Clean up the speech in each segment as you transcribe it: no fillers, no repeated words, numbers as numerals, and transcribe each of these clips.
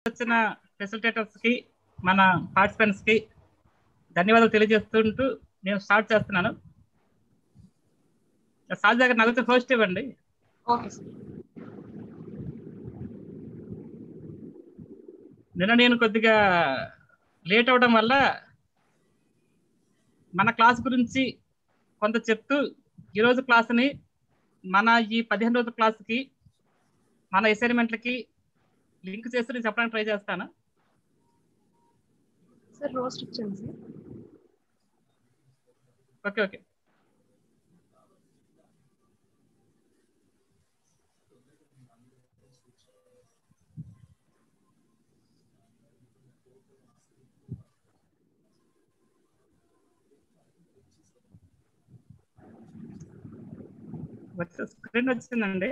వచ్చిన ఫెసిలిటేటర్స్ కి మన పార్టిసిపెంట్స్ కి ధన్యవాదాలు తెలియజేస్తుంటూ నేను స్టార్ట్ చేస్తున్నాను. సాజ్ దగ్గర నలుగురు ఫస్ట్ ఇవ్వండి. Okay sir. నిన్న నేను కొద్దిగా లేట్ అవడం వల్ల మన క్లాస్ గురించి కొంత చెప్తూ ఈరోజు క్లాస్ని మన ఈ 15 రోజుల క్లాస్కి మన అసైన్మెంట్లకి లింక్ చేస్తూ నేను చెప్పడానికి ట్రై చేస్తాను. సార్ రోస్ట్ ఇచ్చాను సార్. Okay okay. స్క్రీన్ వచ్చిందండి.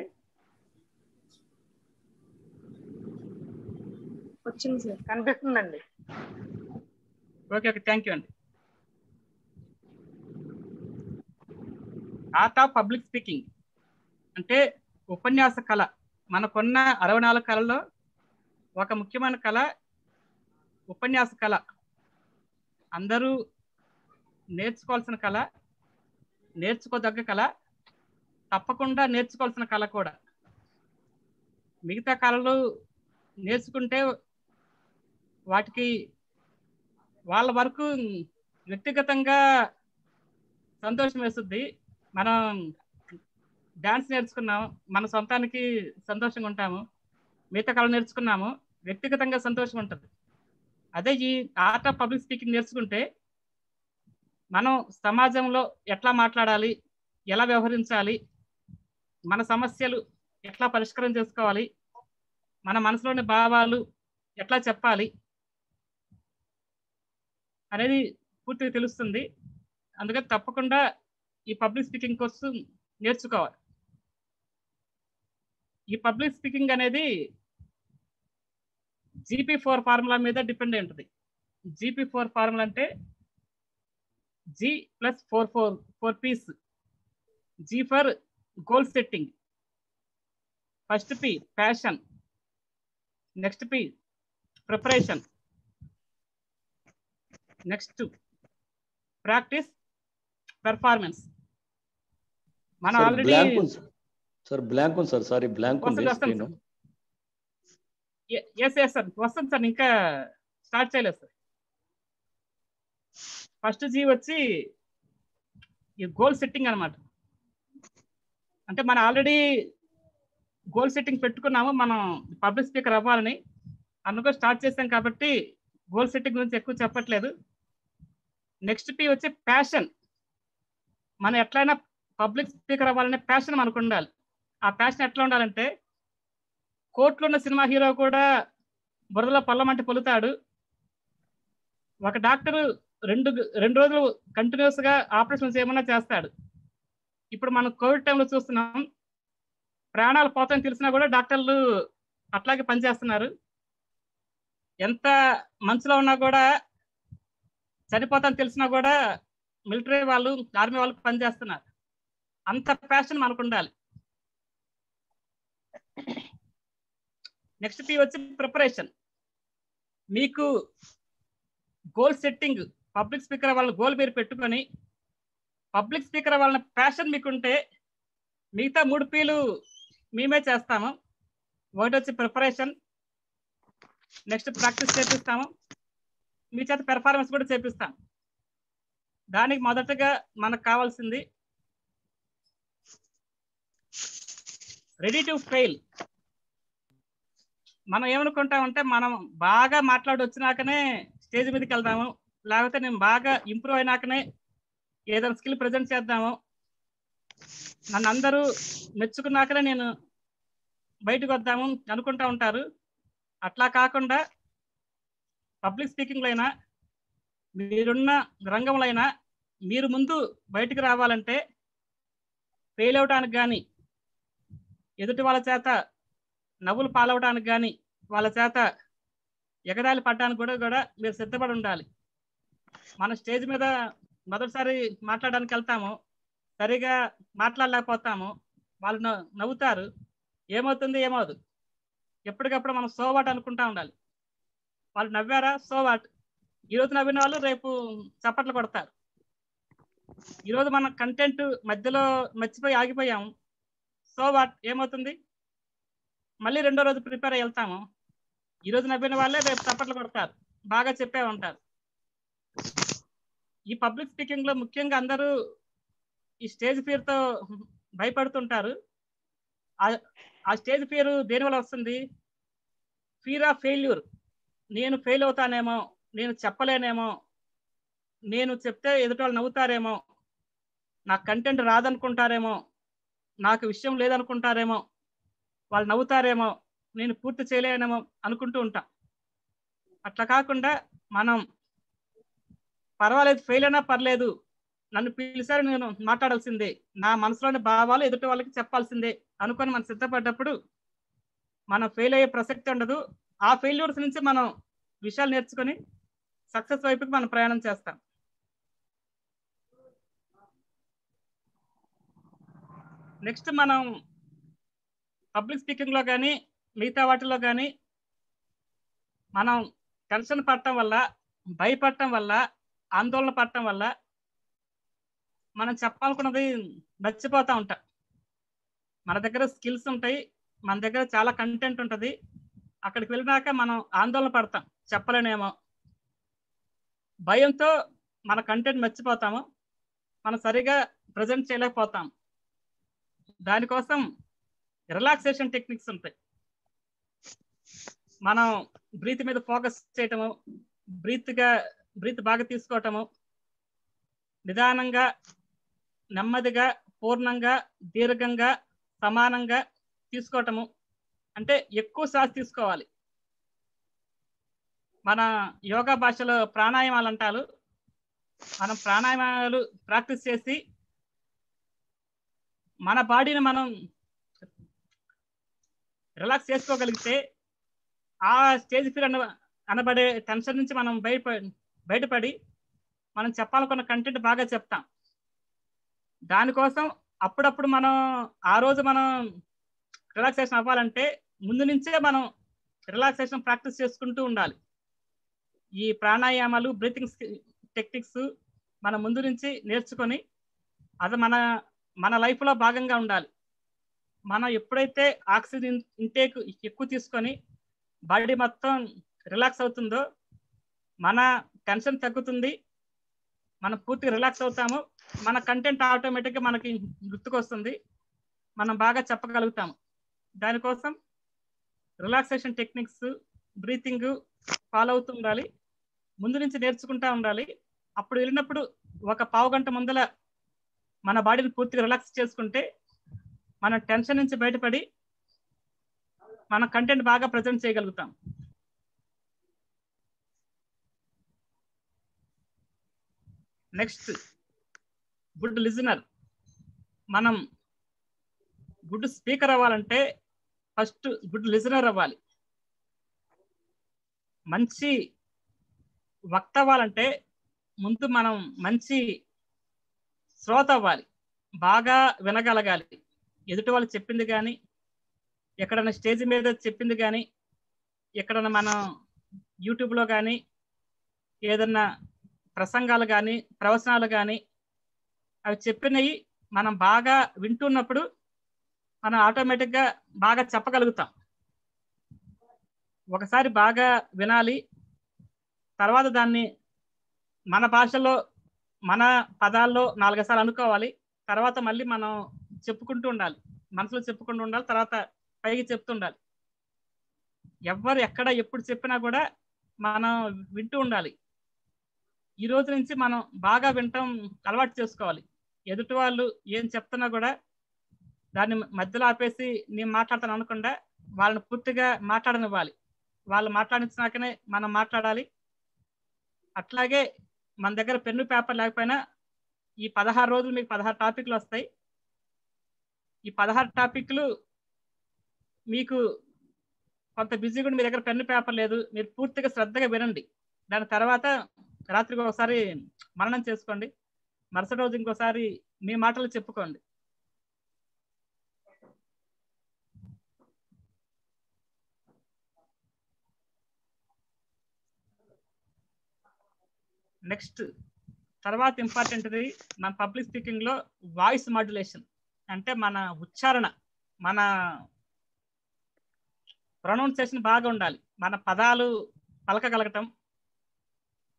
వచ్చింది సార్. కనిపిస్తుందండి. ఓకే ఓకే, థ్యాంక్ యూ అండి. ఆర్ట్ ఆఫ్ పబ్లిక్ స్పీకింగ్ అంటే ఉపన్యాస కళ. మనకున్న 64 కళల్లో ఒక ముఖ్యమైన కళ ఉపన్యాస కళ. అందరూ నేర్చుకోవాల్సిన కళ, నేర్చుకోదగ్గ కళ, తప్పకుండా నేర్చుకోవాల్సిన కళ కూడా. మిగతా కళలు నేర్చుకుంటే వాటికి వాళ్ళ వరకు వ్యక్తిగతంగా సంతోషం వేస్తుంది. మనం డాన్స్ నేర్చుకున్నాము, మన సొంతానికి సంతోషంగా ఉంటాము. మిగతా కళ నేర్చుకున్నాము, వ్యక్తిగతంగా సంతోషం ఉంటుంది. అదే ఈ ఆర్ట్ ఆఫ్ పబ్లిక్ స్పీకింగ్ నేర్చుకుంటే మనం సమాజంలో ఎట్లా మాట్లాడాలి, ఎలా వ్యవహరించాలి, మన సమస్యలు ఎట్లా పరిష్కారం చేసుకోవాలి, మన మనసులోని భావాలు ఎట్లా చెప్పాలి అనేది పూర్తిగా తెలుస్తుంది. అందుకని తప్పకుండా ఈ పబ్లిక్ స్పీకింగ్ కోర్సు నేర్చుకోవాలి. ఈ పబ్లిక్ స్పీకింగ్ అనేది GP4 ఫార్ములా మీద డిపెండ్ అయి ఉంటుంది. GP4 ఫార్ములా అంటే G plus 4 P's. G for goal setting, first P passion, next P preparation, next practice, performance. మనం ఆల్రెడీ సార్ బ్లాంక్ ఉంది సార్. సారీ, బ్లాంక్ ఉంది స్క్రీన్. ఎస్ సార్, వస్తుంది sir. ఇంకా start చేయలేదు సార్. ఫస్ట్ G వచ్చి ఈ goal setting అనమాట. అంటే మనం ఆల్రెడీ గోల్ సెట్టింగ్ పెట్టుకున్నాము, మనం పబ్లిక్ స్పీకర్ అవ్వాలని. అందుకో స్టార్ట్ చేసాం కాబట్టి గోల్ సెట్టింగ్ గురించి ఎక్కువ చెప్పట్లేదు. నెక్స్ట్ P వచ్చి ప్యాషన్. మనం ఎట్లయినా పబ్లిక్ స్పీకర్ అవ్వాలనే ప్యాషన్ మనకు ఉండాలి. ఆ ప్యాషన్ ఎట్లా ఉండాలంటే, కోర్టులో ఉన్న సినిమా హీరో కూడా బురదలో పల్లమంటే పొలుతాడు. ఒక డాక్టరు రెండు రోజులు కంటిన్యూస్ గా ఆపరేషన్స్ ఏమన్నా చేస్తాడు. ఇప్పుడు మనం కోవిడ్ టైంలో చూస్తున్నాం, ప్రాణాలు పోతాయని తెలిసినా కూడా డాక్టర్లు అట్లాగే పనిచేస్తున్నారు. ఎంత మనసులో ఉన్నా కూడా, చనిపోతాని తెలిసినా కూడా మిలిటరీ వాళ్ళు, ఆర్మీ వాళ్ళు పనిచేస్తున్నారు. అంత ప్యాషన్ మనకు ఉండాలి. నెక్స్ట్ P వచ్చి ప్రిపరేషన్. మీకు గోల్ సెట్టింగ్, పబ్లిక్ స్పీకర్ వాళ్ళ గోల్ మీరు పెట్టుకొని పబ్లిక్ స్పీకర్ వాళ్ళ ప్యాషన్ మీకుంటే మిగతా 3 P'లు మేమే చేస్తాము. ఒకటి వచ్చి ప్రిపరేషన్, నెక్స్ట్ ప్రాక్టీస్ చేపిస్తాము, మీ చేత పెర్ఫార్మెన్స్ కూడా చేపిస్తాం. దానికి మొదటగా మనకు కావాల్సింది రెడీ టు ఫెయిల్. మనం ఏమనుకుంటామంటే, మనం బాగా మాట్లాడి వచ్చినాకనే స్టేజ్ మీదకి వెళ్దాము, లేకపోతే నేను బాగా ఇంప్రూవ్ అయినాకనే ఏదైనా స్కిల్ ప్రజెంట్ చేద్దాము, నన్ను అందరూ మెచ్చుకున్నాకనే నేను బయటకు వద్దాము అనుకుంటా ఉంటారు. అట్లా కాకుండా పబ్లిక్ స్పీకింగ్లో అయినా, మీరున్న రంగంలో అయినా, మీరు ముందు బయటకు రావాలంటే ఫెయిల్ అవడానికి కానీ, ఎదుటి వాళ్ళ చేత నవ్వులు పాలవడానికి కానీ, వాళ్ళ చేత ఎగదాలి పడడానికి కూడా మీరు సిద్ధపడి ఉండాలి. మన స్టేజ్ మీద మొదటిసారి మాట్లాడడానికి వెళ్తాము, సరిగా మాట్లాడలేకపోతాము, వాళ్ళు నవ్వుతారు, ఏమవుతుంది ఏమవుదు. ఎప్పటికప్పుడు మనం సోవాట్ అనుకుంటా ఉండాలి. వాళ్ళు నవ్వారా, సో వాట్. ఈరోజు నవ్విన వాళ్ళు రేపు చప్పట్లు కొడతారు. ఈరోజు మన కంటెంట్ మధ్యలో మర్చిపోయి ఆగిపోయాము, సో వాట్, ఏమవుతుంది? మళ్ళీ రెండో రోజు ప్రిపేర్ అయ్యి వెళ్తాము. ఈరోజు నవ్విన వాళ్ళే రేపు చప్పట్లు కొడతారు, బాగా చెప్పే ఉంటారు. ఈ పబ్లిక్ స్పీకింగ్ లో ముఖ్యంగా అందరూ ఈ స్టేజ్ ఫియర్తో భయపడుతుంటారు. ఆ స్టేజ్ ఫియర్ దేనివల్ల వస్తుంది? Fear of failure. నేను ఫెయిల్ అవుతానేమో, నేను చెప్పలేనేమో, నేను చెప్తే ఎదుటి వాళ్ళు నవ్వుతారేమో, నాకు కంటెంట్ రాదనుకుంటారేమో, నాకు విషయం లేదనుకుంటారేమో, వాళ్ళు నవ్వుతారేమో, నేను పూర్తి చేయలేనేమో అనుకుంటూ ఉంటాం. అట్లా కాకుండా మనం పర్వాలేదు, ఫెయిల్ అయినా పర్లేదు, నన్ను పిలిచారు, నేను మాట్లాడాల్సిందే, నా మనసులోని భావాలు ఎదుటి వాళ్ళకి చెప్పాల్సిందే అనుకొని మనం సిద్ధపడ్డప్పుడు మనం ఫెయిల్ అయ్యే ప్రసక్తి ఉండదు. ఆ ఫెయిల్యూర్స్ నుంచి మనం విషయాలు నేర్చుకొని సక్సెస్ వైపుకి మనం ప్రయాణం చేస్తాం. నెక్స్ట్ మనం పబ్లిక్ స్పీకింగ్ లో కానీ మిగతా వాటిలో కానీ మనం టెన్షన్ పడటం వల్ల, భయపడటం వల్ల, ఆందోళన పడటం వల్ల మనం చెప్పాలనుకున్నది మర్చిపోతూ ఉంటాం. మన దగ్గర స్కిల్స్ ఉంటాయి, మన దగ్గర చాలా కంటెంట్ ఉంటుంది, అక్కడికి వెళ్ళినాక మనం ఆందోళన పడతాం, చెప్పలేనేమో, భయంతో మన కంటెంట్ మర్చిపోతాము, మనం సరిగా ప్రజెంట్ చేయలేకపోతాం. దానికోసం రిలాక్సేషన్ టెక్నిక్స్ ఉంటాయి. మనం బ్రీత్ మీద ఫోకస్ చేయటము, బ్రీత్ బాగా తీసుకోవటము, నిదానంగా, నెమ్మదిగా, పూర్ణంగా, దీర్ఘంగా, సమానంగా తీసుకోవటము. అంటే ఎక్కువ శ్వాస తీసుకోవాలి. మన యోగా భాషలో ప్రాణాయామాలు అంటారు. మనం ప్రాణాయామాలు ప్రాక్టీస్ చేసి మన బాడీని మనం రిలాక్స్ చేసుకోగలిగితే ఆ స్టేజ్ ఫియర్ అనబడే టెన్షన్ నుంచి మనం బయటపడి మనం చెప్పాలనుకున్న కంటెంట్ బాగా చెప్తాం. దానికోసం అప్పుడప్పుడు మనం ఆ రోజు మనం రిలాక్సేషన్ అవ్వాలంటే ముందు నుంచే మనం రిలాక్సేషన్ ప్రాక్టీస్ చేసుకుంటూ ఉండాలి. ఈ ప్రాణాయామాలు, బ్రీతింగ్ టెక్నిక్స్ మనం ముందు నుంచి నేర్చుకొని అది మన లైఫ్లో భాగంగా ఉండాలి. మనం ఎప్పుడైతే ఆక్సిజన్ ఇంటేక్ ఎక్కువ తీసుకొని బాడీ మొత్తం రిలాక్స్ అవుతుందో మన టెన్షన్ తగ్గుతుంది, మనం పూర్తిగా రిలాక్స్ అవుతాము, మన కంటెంట్ ఆటోమేటిక్గా మనకి గుర్తుకొస్తుంది, మనం బాగా చెప్పగలుగుతాము. దానికోసం రిలాక్సేషన్ టెక్నిక్స్, బ్రీతింగ్ ఫాలో అవుతూ ఉండాలి, ముందు నుంచి నేర్చుకుంటూ ఉండాలి. అప్పుడు వెళ్ళినప్పుడు ఒక పావు గంట ముందల మన బాడీని పూర్తిగా రిలాక్స్ చేసుకుంటే మన టెన్షన్ నుంచి బయటపడి మన కంటెంట్ బాగా ప్రజెంట్ చేయగలుగుతాం. Next, good listener. మనం గుడ్ స్పీకర్ అవ్వాలంటే ఫస్ట్ గుడ్ లిజనర్ అవ్వాలి. మంచి వక్త అవ్వాలంటే ముందు మనం మంచి శ్రోత అవ్వాలి, బాగా వినగలగాలి. ఎదుటి వాళ్ళు చెప్పింది కానీ, ఎక్కడైనా స్టేజ్ మీద చెప్పింది కానీ, ఎక్కడైనా మనం యూట్యూబ్లో కానీ, ఏదన్నా ప్రసంగాలు కానీ, ప్రవచనాలు కానీ, అవి చెప్పినవి మనం బాగా వింటున్నప్పుడు మనం ఆటోమేటిక్గా బాగా చెప్పగలుగుతాం. ఒకసారి బాగా వినాలి, తర్వాత దాన్ని మన భాషలో మన పదాల్లో 4 సార్లు అనుకోవాలి, తర్వాత మళ్ళీ మనం చెప్పుకుంటూ ఉండాలి, మనసులో చెప్పుకుంటూ ఉండాలి, తర్వాత పైకి చెప్తుండాలి. ఎవరు ఎక్కడ ఎప్పుడు చెప్పినా కూడా మనం వింటూ ఉండాలి. ఈ రోజు నుంచి మనం బాగా వినటం అలవాటు చేసుకోవాలి. ఎదుటి వాళ్ళు ఏం చెప్తున్నా కూడా దాన్ని మధ్యలో ఆపేసి నేను మాట్లాడతాను అనకుండా వాళ్ళని పూర్తిగా మాట్లాడనివ్వాలి. వాళ్ళు మాట్లాడించినాకనే మనం మాట్లాడాలి. అట్లాగే మన దగ్గర పెన్ను పేపర్ లేకపోయినా ఈ 16 రోజులు మీకు 16 టాపిక్లు వస్తాయి. ఈ 16 టాపిక్లు మీకు కొంత బిజీగా ఉండి మీ దగ్గర పెన్ను పేపర్ లేదు, మీరు పూర్తిగా శ్రద్ధగా వినండి. దాని తర్వాత రాత్రికి ఒకసారి మననం చేసుకోండి, మరుసటి రోజు ఇంకోసారి మీ మాటలు చెప్పుకోండి. నెక్స్ట్ తర్వాత ఇంపార్టెంట్ది మన పబ్లిక్ స్పీకింగ్ లో వాయిస్ మాడ్యులేషన్, అంటే మన ఉచ్చారణ, మన ప్రొనౌన్సియేషన్ బాగా ఉండాలి. మన పదాలు పలకగలగటం,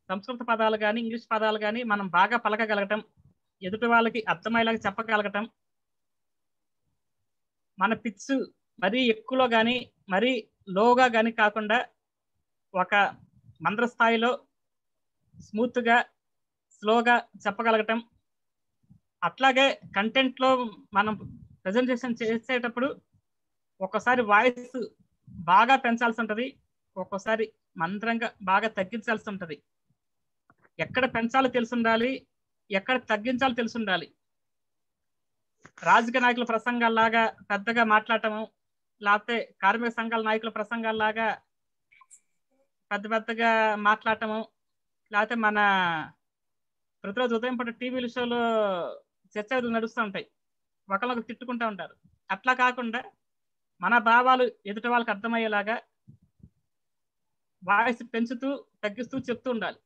సంస్కృత పదాలు కానీ ఇంగ్లీష్ పదాలు కానీ మనం బాగా పలకగలగటం, ఎదుటి వాళ్ళకి అర్థమయ్యేలాగా చెప్పగలగటం, మన పిచ్ మరీ ఎక్కువలో కానీ మరీ లోగా కానీ కాకుండా ఒక మంద్ర స్థాయిలో స్మూత్గా స్లోగా చెప్పగలగటం. అట్లాగే కంటెంట్లో మనం ప్రజెంటేషన్ చేసేటప్పుడు ఒక్కోసారి వాయిస్ బాగా పెంచాల్సి ఉంటుంది, ఒక్కోసారి మంత్రంగా బాగా తగ్గించాల్సి ఉంటుంది. ఎక్కడ పెంచాలో తెలిసి ఉండాలి, ఎక్కడ తగ్గించాలో తెలిసి ఉండాలి. రాజకీయ నాయకుల ప్రసంగాల్లాగా పెద్దగా మాట్లాడటము, లేకపోతే కార్మిక సంఘాల నాయకుల ప్రసంగాల్లాగా పెద్దగా మాట్లాడటము, లేకపోతే మన ప్రతిరోజు ఉదయం పూట టీవీల షోలో చర్చలు నడుస్తూ ఉంటాయి, ఒకళ్ళొకరు తిట్టుకుంటూ ఉంటారు. అట్లా కాకుండా మన భావాలు ఎదుటి వాళ్ళకి అర్థమయ్యేలాగా వాయిస్ పెంచుతూ తగ్గిస్తూ చెప్తూ ఉండాలి.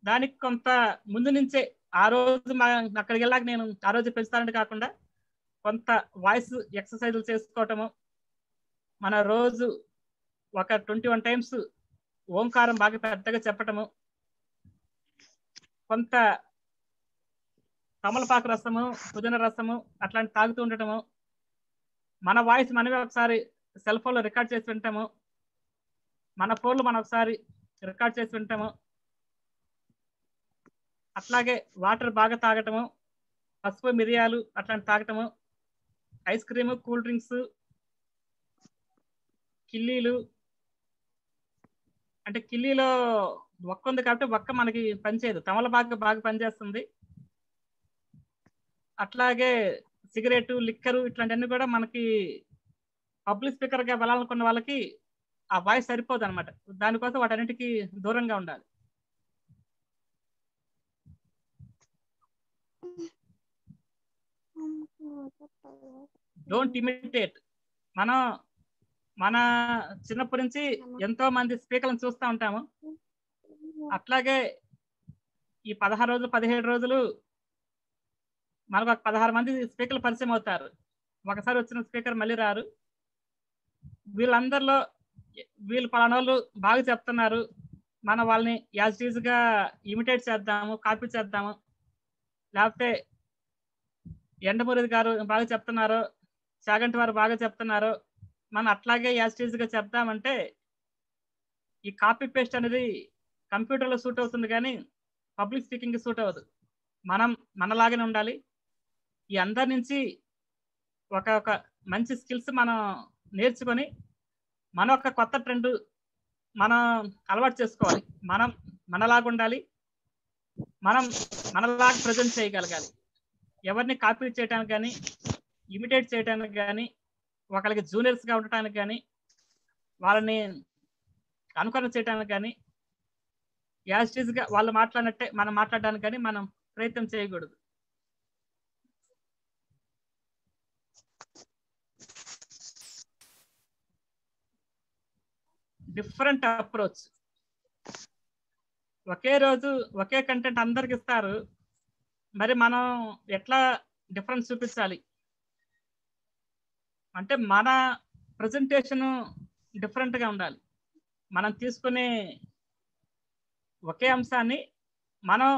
దానికి కొంత ముందు నుంచే ఆ రోజు అక్కడికి వెళ్ళాక నేను ఆ రోజు పెంచుతానంటే కాకుండా కొంత వాయిస్ ఎక్సర్సైజులు చేసుకోవటము, మన రోజు ఒక 21 టైమ్స్ ఓంకారం బాగా పెద్దగా చెప్పటము, కొంత తమలపాకు రసము, పుదీనా రసము అట్లాంటి తాగుతూ ఉండటము, మన వాయిస్ మనమే ఒకసారి సెల్ ఫోన్లో రికార్డ్ చేసి వింటాము, మన ఫోన్లో మనం ఒకసారి రికార్డ్ చేసి వింటాము. అట్లాగే వాటర్ బాగా తాగటము, పసుపు మిరియాలు అట్లాంటి తాగటము, ఐస్ క్రీము, కూల్ డ్రింక్స్, కిల్లీలు, అంటే కిల్లీలో ఒక్క ఉంది కాబట్టి ఒక్క మనకి పనిచేయదు, తమలపాకు బాగా పనిచేస్తుంది. అట్లాగే సిగరెట్, లిక్కరు ఇట్లాంటివన్నీ కూడా మనకి పబ్లిక్ స్పీకర్గా వెళ్ళాలనుకున్న వాళ్ళకి ఆ వాయిస్ సరిపోదు అనమాట. దానికోసం వాటన్నిటికీ దూరంగా ఉండాలి. Don't imitate. మనం మన చిన్నప్పటి నుంచి ఎంతో మంది స్పీకర్లను చూస్తూ ఉంటాము. అట్లాగే ఈ 16 రోజులు 17 రోజులు మనకు ఒక 16 మంది స్పీకర్లు పరిచయం అవుతారు. ఒకసారి వచ్చిన స్పీకర్ మళ్ళీ రారు. వీళ్ళందరిలో వీళ్ళు పలానా వాళ్ళు బాగా చెప్తున్నారు, మనం వాళ్ళని యాజ్ ఈజ్గా ఇమిటేట్ చేద్దాము, కాపీ చేద్దాము. లేకపోతే ఎండమూరి గారు బాగా చెప్తున్నారు, చాగంటి వారు బాగా చెప్తున్నారు, మనం అట్లాగే యాజ్ ఈజ్గా చెప్దామంటే ఈ కాపీ పేస్ట్ అనేది కంప్యూటర్లో సూట్ అవుతుంది కానీ పబ్లిక్ స్పీకింగ్ సూట్ అవ్వదు. మనం మనలాగానే ఉండాలి. ఈ అందరి నుంచి ఒక మంచి స్కిల్స్ మనం నేర్చుకొని మన ఒక కొత్త ట్రెండ్ మనం అలవాటు చేసుకోవాలి. మనం మనలాగా ఉండాలి, మనం మనలాగా ప్రజెంట్ చేయగలగాలి. ఎవరిని కాపీ చేయడానికి కానీ ఇమిటేట్ చేయడానికి కానీ ఒకరికి జూనియర్స్గా ఉండటానికి కానీ వాళ్ళని అనుకరణ చేయడానికి కానీ యాజ్ ఈజ్గా వాళ్ళు మాట్లాడినట్టే మనం మాట్లాడడానికి కానీ మనం ప్రయత్నం చేయకూడదు. Different approach. ఒకే రోజు ఒకే కంటెంట్ అందరికి ఇస్తారు, మరి మనం ఎట్లా డిఫరెన్స్ చూపించాలి అంటే మన ప్రజెంటేషన్ డిఫరెంట్గా ఉండాలి. మనం తీసుకునే ఒకే అంశాన్ని మనం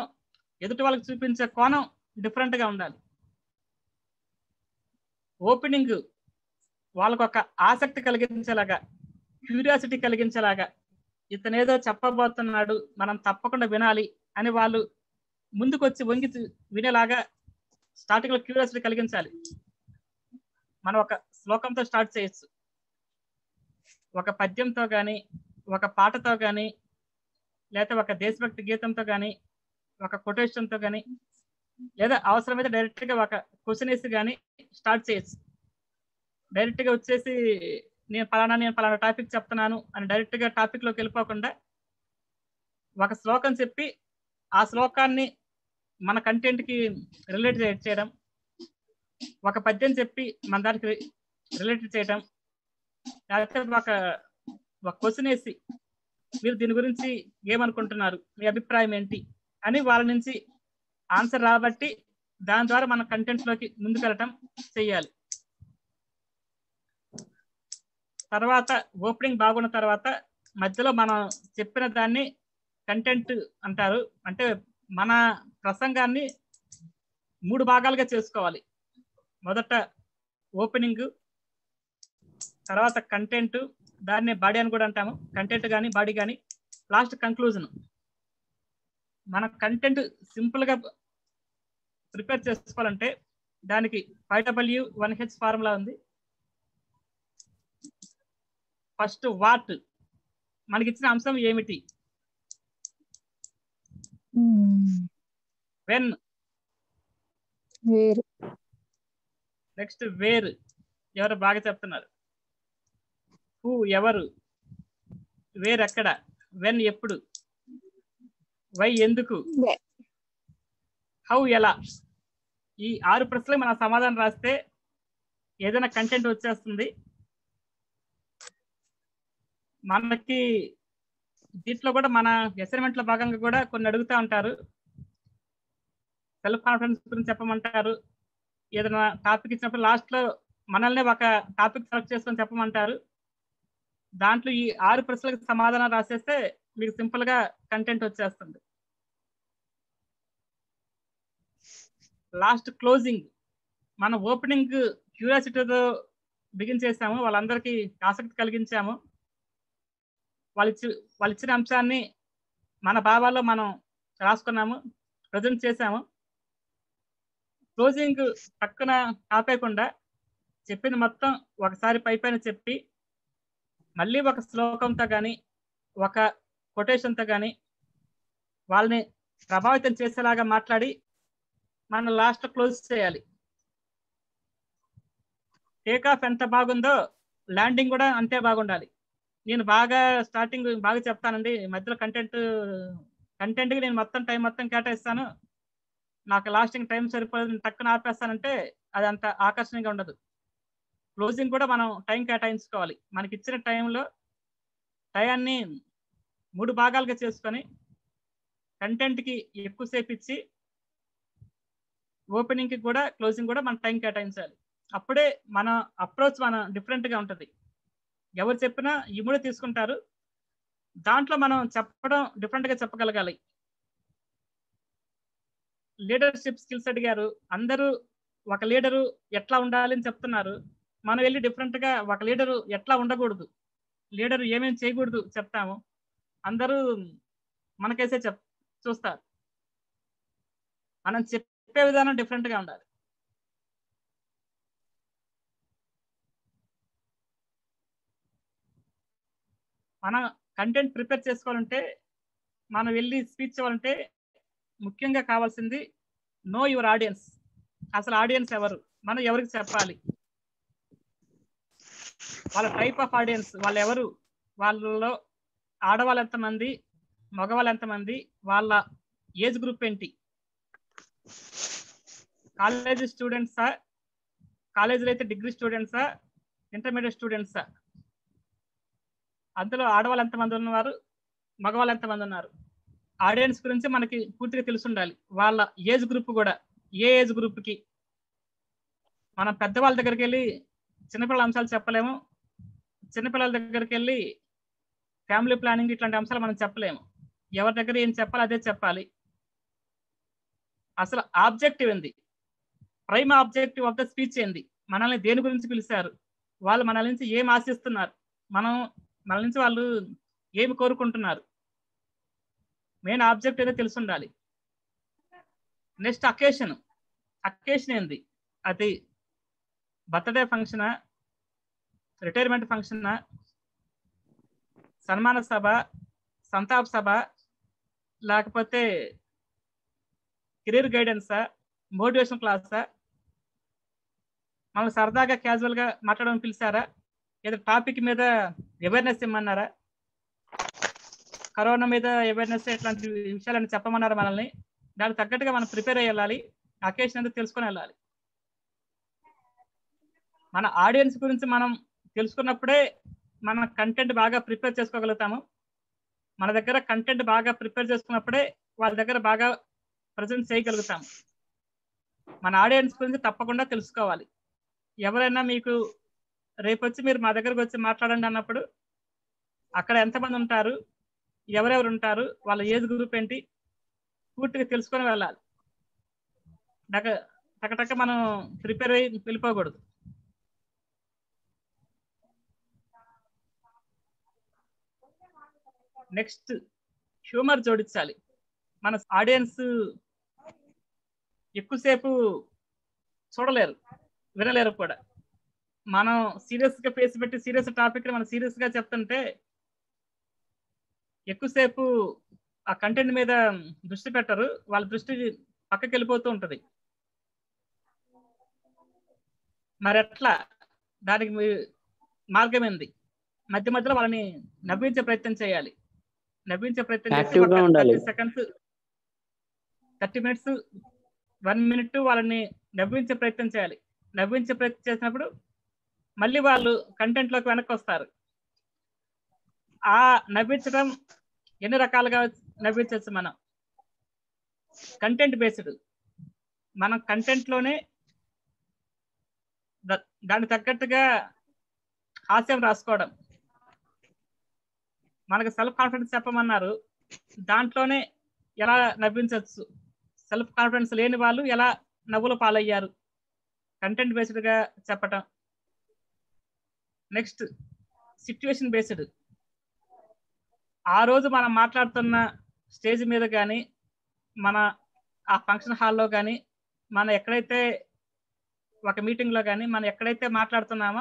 ఎదుటి వాళ్ళకి చూపించే కోణం డిఫరెంట్గా ఉండాలి. ఓపెనింగ్ వాళ్ళకు ఒక ఆసక్తి కలిగించేలాగా, క్యూరియాసిటీ కలిగించేలాగా, ఇతనేదో చెప్పబోతున్నాడు మనం తప్పకుండా వినాలి అని వాళ్ళు ముందుకు వచ్చి వంగి వినేలాగా స్టార్టింగ్లో క్యూరియాసిటీ కలిగించాలి. మనం ఒక శ్లోకంతో స్టార్ట్ చేయొచ్చు, ఒక పద్యంతో కానీ, ఒక పాటతో కానీ, లేదా ఒక దేశభక్తి గీతంతో కానీ, ఒక కొటేషన్తో కానీ, లేదా అవసరమైతే డైరెక్ట్గా ఒక క్వశ్చన్ వేసి కానీ స్టార్ట్ చేయొచ్చు. డైరెక్ట్గా వచ్చేసి నేను పలానా టాపిక్ చెప్తున్నాను అని డైరెక్ట్గా టాపిక్లోకి వెళ్ళిపోకుండా ఒక శ్లోకం చెప్పి ఆ శ్లోకాన్ని మన కంటెంట్కి రిలేట్ చేయడం, ఒక పద్యం చెప్పి మన దానికి రిలేటెడ్ చేయడం, లేకపోతే ఒక క్వశ్చన్ వేసి మీరు దీని గురించి ఏమనుకుంటున్నారు, మీ అభిప్రాయం ఏంటి అని వాళ్ళ నుంచి ఆన్సర్ రాబట్టి దాని ద్వారా మన కంటెంట్ లోకి ముందుకెళ్ళటం చెయ్యాలి. తర్వాత ఓపెనింగ్ బాగున్న తర్వాత మధ్యలో మనం చెప్పిన దాన్ని కంటెంట్ అంటారు. అంటే మన ప్రసంగాన్ని 3 భాగాలుగా చేసుకోవాలి. మొదట ఓపెనింగ్, తర్వాత కంటెంట్, దాన్ని బాడీ అని కూడా అంటాము, కంటెంట్ కానీ బాడీ కానీ, లాస్ట్ కంక్లూజన్. మన కంటెంట్ సింపుల్ గా ప్రిపేర్ చేసుకోవాలంటే దానికి 5W1H ఫార్ములా ఉంది. ఫస్ట్ వాట్, మనకి ఇచ్చిన అంశం ఏమిటి. వెన్, వేరు. నెక్స్ట్ వేర్, ఎవరు బాగా చెప్తున్నారు. హూ, ఎవరు. వేర్, ఎక్కడ. వెన్, ఎప్పుడు. వై, ఎందుకు. హౌ, ఎలా. ఈ 6 ప్రశ్నలకు మనం సమాధానం రాస్తే ఏదైనా కంటెంట్ వచ్చేస్తుంది. మనకి దీంట్లో కూడా మన అసైన్మెంట్ లో భాగంగా కూడా కొన్ని అడుగుతూ ఉంటారు. సెల్ఫ్ కాన్ఫిడెన్స్ గురించి చెప్పమంటారు. ఏదైనా టాపిక్ ఇచ్చినప్పుడు లాస్ట్ లో మనల్ని ఒక టాపిక్ సెలెక్ట్ చేసుకొని చెప్పమంటారు. దాంట్లో ఈ 6 ప్రశ్నలకు సమాధానం రాసేస్తే మీకు సింపుల్ గా కంటెంట్ వచ్చేస్తుంది. లాస్ట్ క్లోజింగ్, మన ఓపెనింగ్ క్యూరియాసిటీతో బిగిన్ చేసాము, వాళ్ళందరికీ ఆసక్తి కలిగించాము. వాళ్ళు ఇచ్చిన అంశాన్ని మన భావాల్లో మనం రాసుకున్నాము, ప్రజెంట్ చేసాము. క్లోజింగ్ పక్కన ఆపేయకుండా చెప్పింది మొత్తం ఒకసారి పైపైన చెప్పి మళ్ళీ ఒక శ్లోకంతో కానీ ఒక కొటేషన్తో కానీ వాళ్ళని ప్రభావితం చేసేలాగా మాట్లాడి మనం లాస్ట్ క్లోజ్ చేయాలి. టేక్ ఆఫ్ ఎంత బాగుందో ల్యాండింగ్ కూడా అంతే బాగుండాలి. నేను బాగా స్టార్టింగ్ బాగా చెప్తానండి, మధ్యలో కంటెంట్కి నేను మొత్తం టైం మొత్తం కేటాయిస్తాను, నాకు లాస్టింగ్ టైం సరిపోదు, నేను టక్కున ఆపేస్తానంటే అది అంత ఆకర్షణీయంగా ఉండదు. క్లోజింగ్ కూడా మనం టైం కేటాయించుకోవాలి. మనకి ఇచ్చిన టైంలో టయాన్ని 3 భాగాలుగా చేసుకొని కంటెంట్కి ఎక్కువసేపు ఇచ్చి ఓపెనింగ్కి కూడా క్లోజింగ్ కూడా మనం టైం కేటాయించాలి. అప్పుడే మన అప్రోచ్ మన డిఫరెంట్గా ఉంటుంది. ఎవరు చెప్పినా ఈ 3 తీసుకుంటారు. దాంట్లో మనం చెప్పడం డిఫరెంట్గా చెప్పగలగాలి. లీడర్షిప్ స్కిల్స్ అడిగారు, అందరూ ఒక లీడరు ఎట్లా ఉండాలి అని చెప్తున్నారు. మనం వెళ్ళి డిఫరెంట్గా ఒక లీడరు ఎట్లా ఉండకూడదు, లీడరు ఏమేమి చేయకూడదు చెప్తాము. అందరూ మనకైతే చూస్తారు. మనం చెప్పే విధానం డిఫరెంట్గా ఉండాలి. మనం కంటెంట్ ప్రిపేర్ చేసుకోవాలంటే, మనం వెళ్ళి స్పీచ్ ఇవ్వాలంటే ముఖ్యంగా కావాల్సింది నో యువర్ ఆడియన్స్. అసలు ఆడియన్స్ ఎవరు, మనం ఎవరికి చెప్పాలి, వాళ్ళ టైప్ ఆఫ్ ఆడియన్స్, వాళ్ళు ఎవరు, వాళ్ళలో ఆడవాళ్ళు ఎంతమంది, మగవాళ్ళు ఎంతమంది, వాళ్ళ ఏజ్ గ్రూప్ ఏంటి, కాలేజ్ స్టూడెంట్సా, కాలేజీలో అయితే డిగ్రీ స్టూడెంట్సా, ఇంటర్మీడియట్ స్టూడెంట్సా, అందులో ఆడవాళ్ళు ఎంతమంది ఉన్నారు, మగవాళ్ళు ఎంతమంది ఉన్నారు. ఆడియన్స్ గురించి మనకి పూర్తిగా తెలిసి ఉండాలి. వాళ్ళ ఏజ్ గ్రూప్ కూడా, ఏ ఏజ్ గ్రూప్కి. మనం పెద్దవాళ్ళ దగ్గరికి వెళ్ళి చిన్నపిల్లల అంశాలు చెప్పలేము, చిన్నపిల్లల దగ్గరికి వెళ్ళి ఫ్యామిలీ ప్లానింగ్ ఇట్లాంటి అంశాలు మనం చెప్పలేము. ఎవరి దగ్గర ఏం చెప్పాలి అదే చెప్పాలి. అసలు ఆబ్జెక్టివ్ ఏంది, prime objective of the speech ఏంది, మనల్ని దేని గురించి పిలిచారు, వాళ్ళు మన నుంచి ఏం ఆశిస్తున్నారు, మన నుంచి వాళ్ళు ఏమి కోరుకుంటున్నారు, మెయిన్ ఆబ్జెక్ట్ ఏదో తెలిసి ఉండాలి. నెక్స్ట్ అకేషన్ ఏంది, అది బర్త్డే ఫంక్షనా, రిటైర్మెంట్ ఫంక్షనా, సన్మాన సభ, సంతాప సభ, లేకపోతే కెరీర్ గైడెన్సా, మోటివేషన్ క్లాసా, మనం సరదాగా క్యాజువల్గా మాట్లాడమని పిలిచారా, ఏదో టాపిక్ మీద అవేర్నెస్ ఇమ్మన్నారా, కరోనా మీద అవేర్నెస్, ఇట్లాంటి విషయాలను చెప్పమన్నారా మనల్ని. దానికి తగ్గట్టుగా మనం ప్రిపేర్ అయ్యి వెళ్ళాలి, అకేషన్ అంతా తెలుసుకొని వెళ్ళాలి. మన ఆడియన్స్ గురించి మనం తెలుసుకున్నప్పుడే మన కంటెంట్ బాగా ప్రిపేర్ చేసుకోగలుగుతాము. మన దగ్గర కంటెంట్ బాగా ప్రిపేర్ చేసుకున్నప్పుడే వాళ్ళ దగ్గర బాగా ప్రజెంట్ చేయగలుగుతాం. మన ఆడియన్స్ గురించి తప్పకుండా తెలుసుకోవాలి. ఎవరైనా మీకు రేపు వచ్చి మీరు మా దగ్గరకు వచ్చి మాట్లాడండి అన్నప్పుడు అక్కడ ఎంతమంది ఉంటారు, ఎవరెవరు ఉంటారు, వాళ్ళ ఏజ్ గ్రూప్ ఏంటి పూర్తిగా తెలుసుకొని వెళ్ళాలి. టక మనం ప్రిపేర్ అయ్యి వెళ్ళిపోకూడదు. నెక్స్ట్ హ్యూమర్ జోడించాలి. మన ఆడియన్స్ ఎక్కువసేపు చూడలేరు, వినలేరు కూడా. మనం సీరియస్ గా ఫేస్ పెట్టి సీరియస్ టాపిక్ మనం సీరియస్ గా చెప్తుంటే ఎక్కువసేపు ఆ కంటెంట్ మీద దృష్టి పెట్టరు, వాళ్ళ దృష్టి పక్కకి వెళ్ళిపోతూ ఉంటది. మరి ఎట్లా దానికి మార్గం ఏంది? మధ్య మధ్యలో వాళ్ళని నవ్వించే ప్రయత్నం చేయాలి. నవ్వించే ప్రయత్నం చేసి Active గా ఉండాలి. 30 సెకండ్స్ 30 మినిట్స్ 1 మినిట్ వాళ్ళని నవ్వించే ప్రయత్నం చేయాలి. నవ్వించే ప్రయత్నం చేసినప్పుడు మళ్ళీ వాళ్ళు కంటెంట్ లోకి వెనక్కి వస్తారు. ఆ నవ్వించడం ఎన్ని రకాలుగా నవ్వించవచ్చు. మనం కంటెంట్ బేస్డ్, మనం కంటెంట్ లోనే దానికి తగ్గట్టుగా హాస్యం రాసుకోవడం. మనకు సెల్ఫ్ కాన్ఫిడెన్స్ చెప్పమన్నారు, దాంట్లోనే ఎలా నవ్వించవచ్చు, సెల్ఫ్ కాన్ఫిడెన్స్ లేని వాళ్ళు ఎలా నవ్వులు పాలయ్యారు, కంటెంట్ బేస్డ్ గా చెప్పటం. Next situation based. ఆ రోజు మనం మాట్లాడుతున్న స్టేజ్ మీద కానీ, మన ఆ ఫంక్షన్ హాల్లో కానీ, మనం ఎక్కడైతే ఒక మీటింగ్ లో కానీ మనం ఎక్కడైతే మాట్లాడుతున్నామో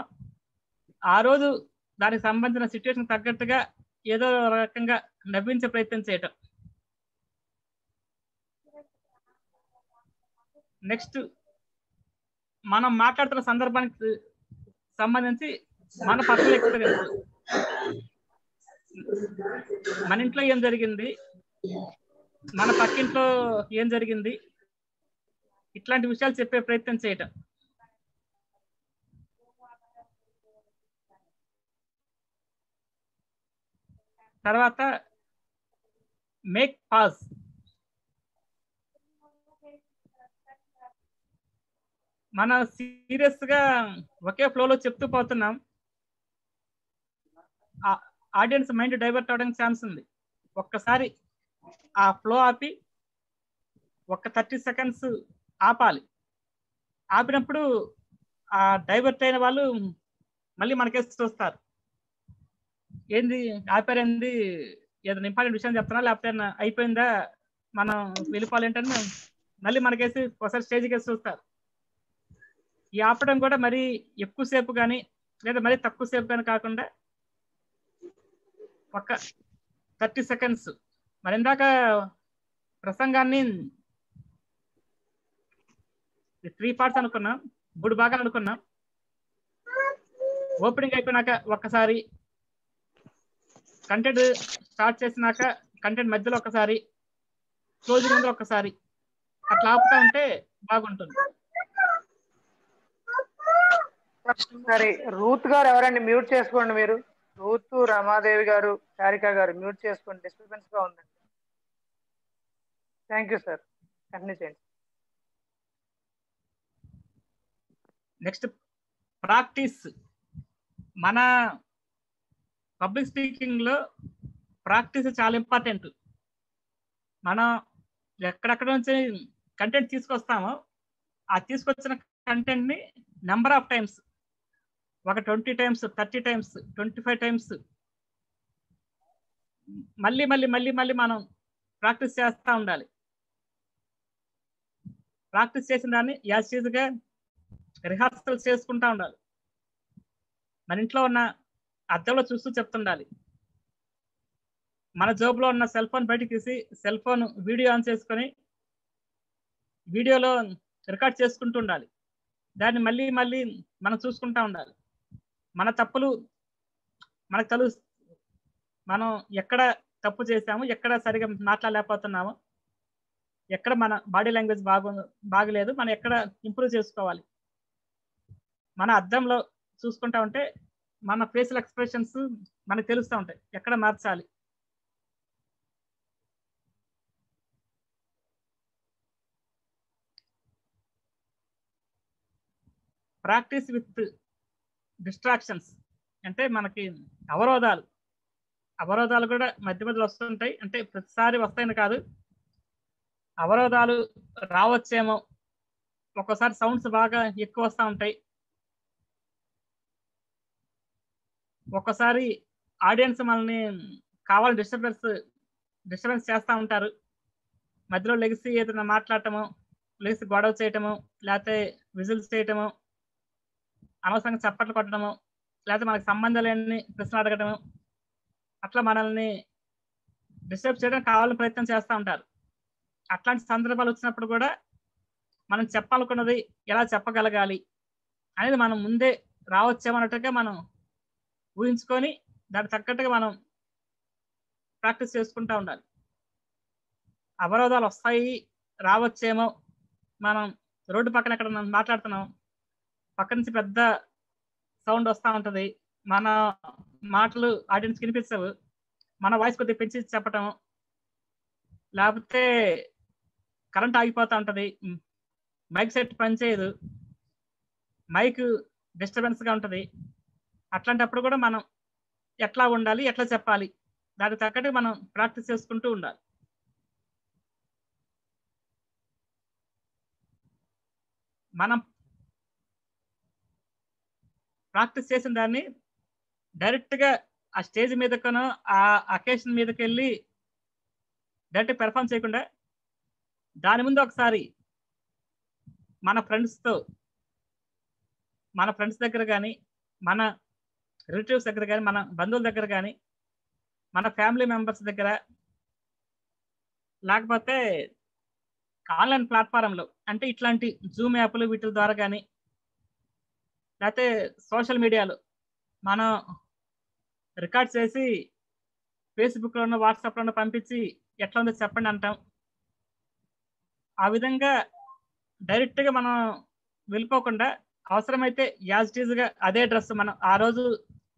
ఆ రోజు దానికి సంబంధించిన సిచ్యువేషన్ తగ్గట్టుగా ఏదో రకంగా నవ్వించే ప్రయత్నం చేయటం. నెక్స్ట్ మనం మాట్లాడుతున్న సందర్భానికి సంబంధించి మన పర్సనల్ ఎక్స్పీరియన్స్, మన ఇంట్లో ఏం జరిగింది, మన పక్కింట్లో ఏం జరిగింది, ఇట్లాంటి విషయాలు చెప్పే ప్రయత్నం చేయటం. తర్వాత మేక్ పాజ్. మనం సీరియస్ గా ఒకే ఫ్లోలో చెప్తూ పోతున్నాం, ఆడియన్స్ మైండ్ డైవర్ట్ అవడానికి ఛాన్స్ ఉంది. ఒక్కసారి ఆ ఫ్లో ఆపి ఒక 30 సెకండ్స్ ఆపాలి. ఆపినప్పుడు ఆ డైవర్ట్ అయిన వాళ్ళు మళ్ళీ మనకేసి చూస్తారు, ఏంది ఆపారేంది, ఏదైనా ఇంపార్టెంట్ విషయం చెప్తున్నా లేకపోతే అయిపోయిందా, మనం వెళ్ళిపోవాలంటే మళ్ళీ మనకేసి ఒకసారి స్టేజ్కి వేసి చూస్తారు. ఈ ఆపడం కూడా మరీ ఎక్కువసేపు కానీ లేదా మరీ తక్కువసేపు కానీ కాకుండా ఒక 30 సెకండ్స్. మరి ఇందాక ప్రసంగాన్ని 3 పార్ట్స్ అనుకున్నాం, 3 భాగాలు అనుకున్నాం. ఓపెనింగ్ అయిపోయినాక ఒక్కసారి, కంటెంట్ స్టార్ట్ చేసినాక కంటెంట్ మధ్యలో ఒకసారి, క్లోజింగ్ ముందు ఒకసారి, అట్లా ఆపుతా ఉంటే బాగుంటుంది. సరే, రూత్ గారు ఎవరండి? మ్యూట్ చేసుకోండి మీరు. రూత్, రమాదేవి గారు, చారిక గారు మ్యూట్ చేసుకోండి, డిస్టర్బెన్స్ గా ఉందండి. థ్యాంక్ యూ సార్, కంటిన్యూ చేయండి. Next practice. మన పబ్లిక్ స్పీకింగ్ లో ప్రాక్టీస్ చాలా ఇంపార్టెంట్. మనం ఎక్కడెక్కడ నుంచి కంటెంట్ తీసుకొస్తామో ఆ తీసుకొచ్చిన కంటెంట్ ని నెంబర్ ఆఫ్ టైమ్స్, ఒక 20 టైమ్స్, 30 టైమ్స్, 25 టైమ్స్ మళ్ళీ మళ్ళీ మళ్ళీ మళ్ళీ మనం ప్రాక్టీస్ చేస్తూ ఉండాలి. ప్రాక్టీస్ చేసిన దాన్ని యాజ్ గా రిహార్సల్ చేసుకుంటా ఉండాలి. మన ఇంట్లో ఉన్న అద్దంలో చూస్తూ చెప్తుండాలి. మన జోబులో ఉన్న సెల్ ఫోన్ బయటకు తీసి సెల్ ఫోన్ వీడియో ఆన్ చేసుకొని వీడియోలో రికార్డ్ చేసుకుంటూ ఉండాలి. దాన్ని మళ్ళీ మళ్ళీ మనం చూసుకుంటా ఉండాలి. మన తప్పులు మనకు తెలుసు, మనం ఎక్కడ తప్పు చేసాము, ఎక్కడ సరిగా మాట్లాడలేకపోతున్నాము, ఎక్కడ మన బాడీ లాంగ్వేజ్ బాగలేదు, మనం ఎక్కడ ఇంప్రూవ్ చేసుకోవాలి. మన అద్దంలో చూసుకుంటా ఉంటే మన ఫేషియల్ ఎక్స్ప్రెషన్స్ మనకు తెలుస్తూ ఉంటాయి, ఎక్కడ మార్చాలి. ప్రాక్టీస్ విత్ డిస్ట్రాక్షన్స్, అంటే మనకి అవరోధాలు కూడా మధ్య మధ్యలో వస్తుంటాయి. అంటే ప్రతిసారి వస్తాయని కాదు, అవరోధాలు రావచ్చేమో, ఒక్కోసారి సౌండ్స్ బాగా ఎక్కువ వస్తూ ఉంటాయి, ఒక్కోసారి ఆడియన్స్ మనల్ని కావాలని డిస్టర్బెన్స్ చేస్తూ ఉంటారు. మధ్యలో లెగిసి ఏదైనా మాట్లాడటము, లెగిసి గొడవ చేయటము, లేకపోతే విజిల్స్ చేయటము, అనవసరంగా చప్పట్లు కొట్టడము, లేకపోతే మనకు సంబంధం లేని ప్రశ్నలు అడగటము, అట్లా మనల్ని డిస్టర్బ్ చేయడానికి కావాలని ప్రయత్నం చేస్తూ ఉంటారు. అట్లాంటి సందర్భాలు వచ్చినప్పుడు కూడా మనం చెప్పాలనుకున్నది ఎలా చెప్పగలగాలి అనేది మనం ముందే రావచ్చేమన్నట్టుగా మనం ఊహించుకొని దానికి తగ్గట్టుగా మనం ప్రాక్టీస్ చేసుకుంటూ ఉండాలి. అవరోధాలు వస్తాయి, రావచ్చేమో, మనం రోడ్డు పక్కన ఎక్కడ మాట్లాడుతున్నాం, పక్క నుంచి పెద్ద సౌండ్ వస్తూ ఉంటుంది, మన మాటలు ఆడియన్స్ వినిపించవు, మన వాయిస్ కొద్దిగా పెంచి చెప్పటం, లేకపోతే కరెంట్ ఆగిపోతూ ఉంటుంది, మైక్ సెట్ పనిచేయదు, మైక్ డిస్టర్బెన్స్గా ఉంటుంది. అట్లాంటప్పుడు కూడా మనం ఎట్లా ఉండాలి, ఎట్లా చెప్పాలి, దానికి తగ్గట్టు మనం ప్రాక్టీస్ చేసుకుంటూ ఉండాలి. మనం ప్రాక్టీస్ చేసిన దాన్ని డైరెక్ట్గా ఆ స్టేజ్ మీదకనో ఆ అకేషన్ మీదకి వెళ్ళి డైరెక్ట్ పెర్ఫామ్ చేయకుండా దాని ముందు ఒకసారి మన ఫ్రెండ్స్ దగ్గర కానీ, మన రిలేటివ్స్ దగ్గర కానీ, మన బంధువుల దగ్గర కానీ, మన ఫ్యామిలీ మెంబర్స్ దగ్గర, లేకపోతే ఆన్లైన్ ప్లాట్ఫారంలో, అంటే ఇట్లాంటి జూమ్ యాప్లు వీటి ద్వారా కానీ, లేకపోతే సోషల్ మీడియాలో మనం రికార్డ్ చేసి ఫేస్బుక్లోనో వాట్సాప్లోనో పంపించి ఎట్లా ఉందో చెప్పండి అంటాం. ఆ విధంగా డైరెక్ట్గా మనం వెళ్ళిపోకుండా అవసరమైతే యాజ్ ఇట్ ఈజ్గా అదే డ్రెస్, మనం ఆ రోజు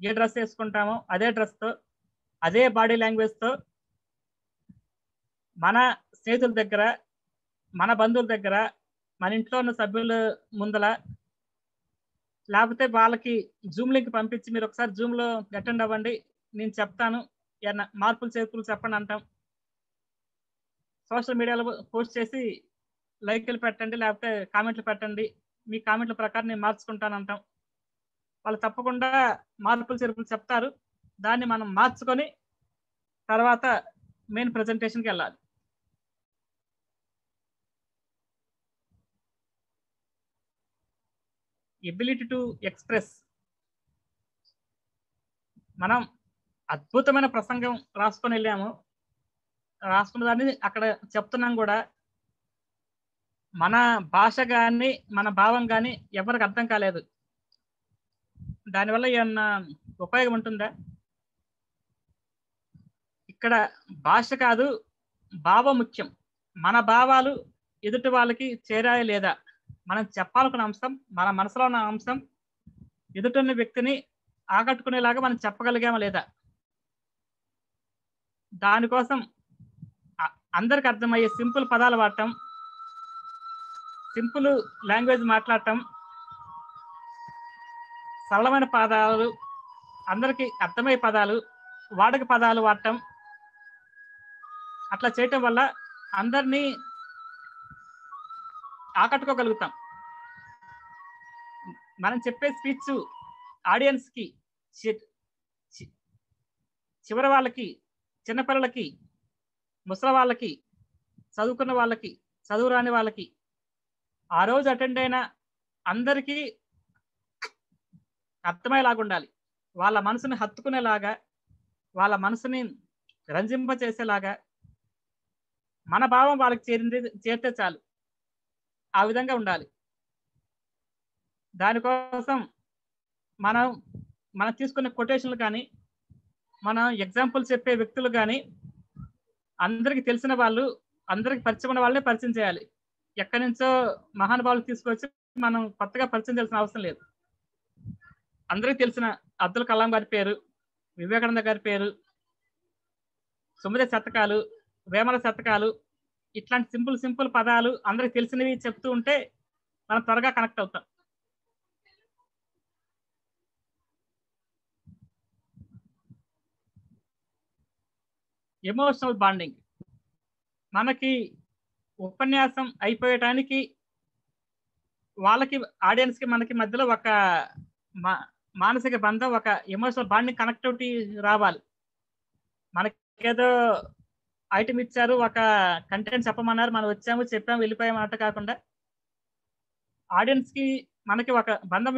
ఏ డ్రెస్ వేసుకుంటామో అదే డ్రెస్తో, అదే బాడీ లాంగ్వేజ్తో మన స్నేహితుల దగ్గర, మన బంధువుల దగ్గర, మన ఇంట్లో ఉన్న సభ్యుల ముందల, లేకపోతే వాళ్ళకి జూమ్ లింక్ పంపించి మీరు ఒకసారి జూమ్లో అటెండ్ అవ్వండి, నేను చెప్తాను, ఏమన్నా మార్పులు చేర్పులు చెప్పండి అంటాం. సోషల్ మీడియాలో పోస్ట్ చేసి లైక్లు పెట్టండి, లేకపోతే కామెంట్లు పెట్టండి, మీ కామెంట్ల ప్రకారం నేను మార్చుకుంటాను అంటాం. వాళ్ళు తప్పకుండా మార్పులు చేర్పులు చెప్తారు, దాన్ని మనం మార్చుకొని తర్వాత మెయిన్ ప్రజెంటేషన్కి వెళ్ళాలి. ఎబిలిటీ టు ఎక్స్ప్రెస్, మనం అద్భుతమైన ప్రసంగం రాసుకొని వెళ్ళాము, రాసుకున్న దాన్ని అక్కడ చెప్తున్నాం కూడా, మన భాష కానీ మన భావం కానీ ఎవరికి అర్థం కాలేదు, దానివల్ల ఏమన్నా ఉపయోగం ఉంటుందా? ఇక్కడ భాష కాదు, భావం ముఖ్యం. మన భావాలు ఎదుటి వాళ్ళకి చేరాయి లేదా, మనం చెప్పాలనుకున్న అంశం, మన మనసులో ఉన్న అంశం ఎదుటిన్న వ్యక్తిని ఆకట్టుకునేలాగా మనం చెప్పగలిగామా లేదా, దానికోసం అందరికి అర్థమయ్యే సింపుల్ పదాలు వాడటం, సింపుల్ లాంగ్వేజ్ మాట్లాడటం, సరళమైన పదాలు, అందరికీ అర్థమయ్యే పదాలు, వాడక పదాలు వాడటం, అట్లా చేయటం వల్ల అందరినీ ఆకట్టుకోగలుగుతాం. మనం చెప్పే స్పీచ్ ఆడియన్స్కి, చివరి వాళ్ళకి, చిన్నపిల్లలకి, ముసలి వాళ్ళకి, చదువుకున్న వాళ్ళకి, చదువు రాని వాళ్ళకి, ఆ రోజు అటెండ్ అయిన అందరికీ అర్థమయ్యేలాగా ఉండాలి. వాళ్ళ మనసుని హత్తుకునేలాగా, వాళ్ళ మనసుని రంజింపచేసేలాగా, మన భావం వాళ్ళకి చేరితే చాలు, ఆ విధంగా ఉండాలి. దానికోసం మనం తీసుకునే కొటేషన్లు కానీ, మనం ఎగ్జాంపుల్ చెప్పే వ్యక్తులు కానీ అందరికి తెలిసిన వాళ్ళు, అందరికి పరిచయం ఉన్న వాళ్ళనే పరిచయం చేయాలి. ఎక్కడి నుంచో మహానుభావులు తీసుకొచ్చి మనం కొత్తగా పరిచయం చేయాల్సిన అవసరం లేదు. అందరికీ తెలిసిన అబ్దుల్ కలాం గారి పేరు, వివేకానంద గారి పేరు, సుమతి శతకాలు, వేమన శతకాలు, ఇట్లాంటి సింపుల్ పదాలు అందరికి తెలిసినవి చెప్తూ ఉంటే మనం త్వరగా కనెక్ట్ అవుతాం. Emotional bonding. మనకి ఉపన్యాసం అయిపోయటానికి వాళ్ళకి ఆడియన్స్కి మనకి మధ్యలో ఒక మానసిక బంధం, ఒక ఎమోషనల్ బాండింగ్, కనెక్టివిటీ రావాలి. మనకేదో ఐటమ్ ఇచ్చారు, ఒక కంటెంట్ చెప్పమన్నారు, మనం వచ్చాము చెప్పాము వెళ్ళిపోయాము అన్నట్టు కాకుండా ఆడియన్స్కి మనకి ఒక బంధం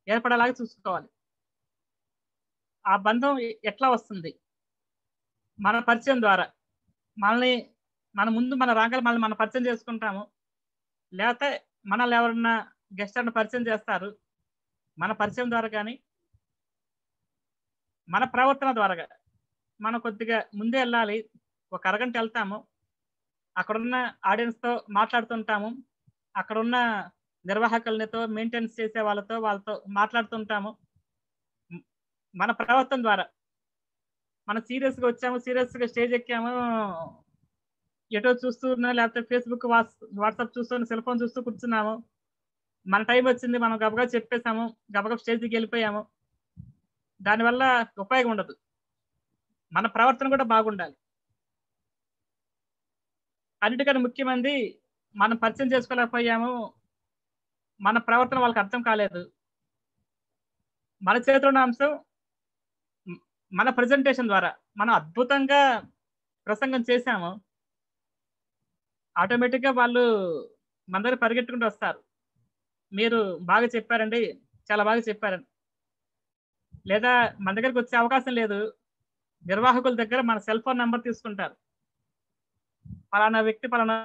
ఏర్పడేలాగా చూసుకోవాలి. ఆ బంధం ఎట్లా వస్తుంది? మన పరిచయం ద్వారా. మన ముందు మన రాగాలు మనం పరిచయం చేసుకుంటాము, లేకపోతే మనల్ని ఎవరన్నా గెస్ట్ అన్న పరిచయం చేస్తారు. మన పరిచయం ద్వారా కానీ మన ప్రవర్తన ద్వారా మనం కొద్దిగా ముందే వెళ్ళాలి. ఒక అరగంట వెళ్తాము, అక్కడున్న ఆడియన్స్తో మాట్లాడుతుంటాము, అక్కడున్న నిర్వాహకులతో మెయింటెనెన్స్ చేసే వాళ్ళతో మాట్లాడుతుంటాము. మన ప్రవర్తన ద్వారా మనం సీరియస్గా వచ్చాము, సీరియస్గా స్టేజ్ ఎక్కాము, ఎటో చూస్తున్నా, లేకపోతే ఫేస్బుక్ వాట్సాప్ చూస్తూ సెల్ ఫోన్ చూస్తూ కూర్చున్నాము, మన టైం వచ్చింది మనం గబగబా చెప్పేసాము, గబగబా స్టేజ్కి వెళ్ళిపోయాము, దానివల్ల ఉపయోగం ఉండదు. మన ప్రవర్తన కూడా బాగుండాలి. అన్నిటికన్నా ముఖ్యమైనది మనం పరిచయం చేసుకోలేకపోయాము, మన ప్రవర్తన వాళ్ళకి అర్థం కాలేదు. మన చేతిలో ఉన్న అంశం మన ప్రజెంటేషన్ ద్వారా మనం అద్భుతంగా ప్రసంగం చేశాము, ఆటోమేటిక్గా వాళ్ళు మన దగ్గర పరిగెట్టుకుంటూ వస్తారు, మీరు బాగా చెప్పారండి, చాలా బాగా చెప్పారండి. లేదా మన దగ్గరికి వచ్చే అవకాశం లేదు, నిర్వాహకుల దగ్గర మన సెల్ ఫోన్ నెంబర్ తీసుకుంటారు, పలానా వ్యక్తి పలానా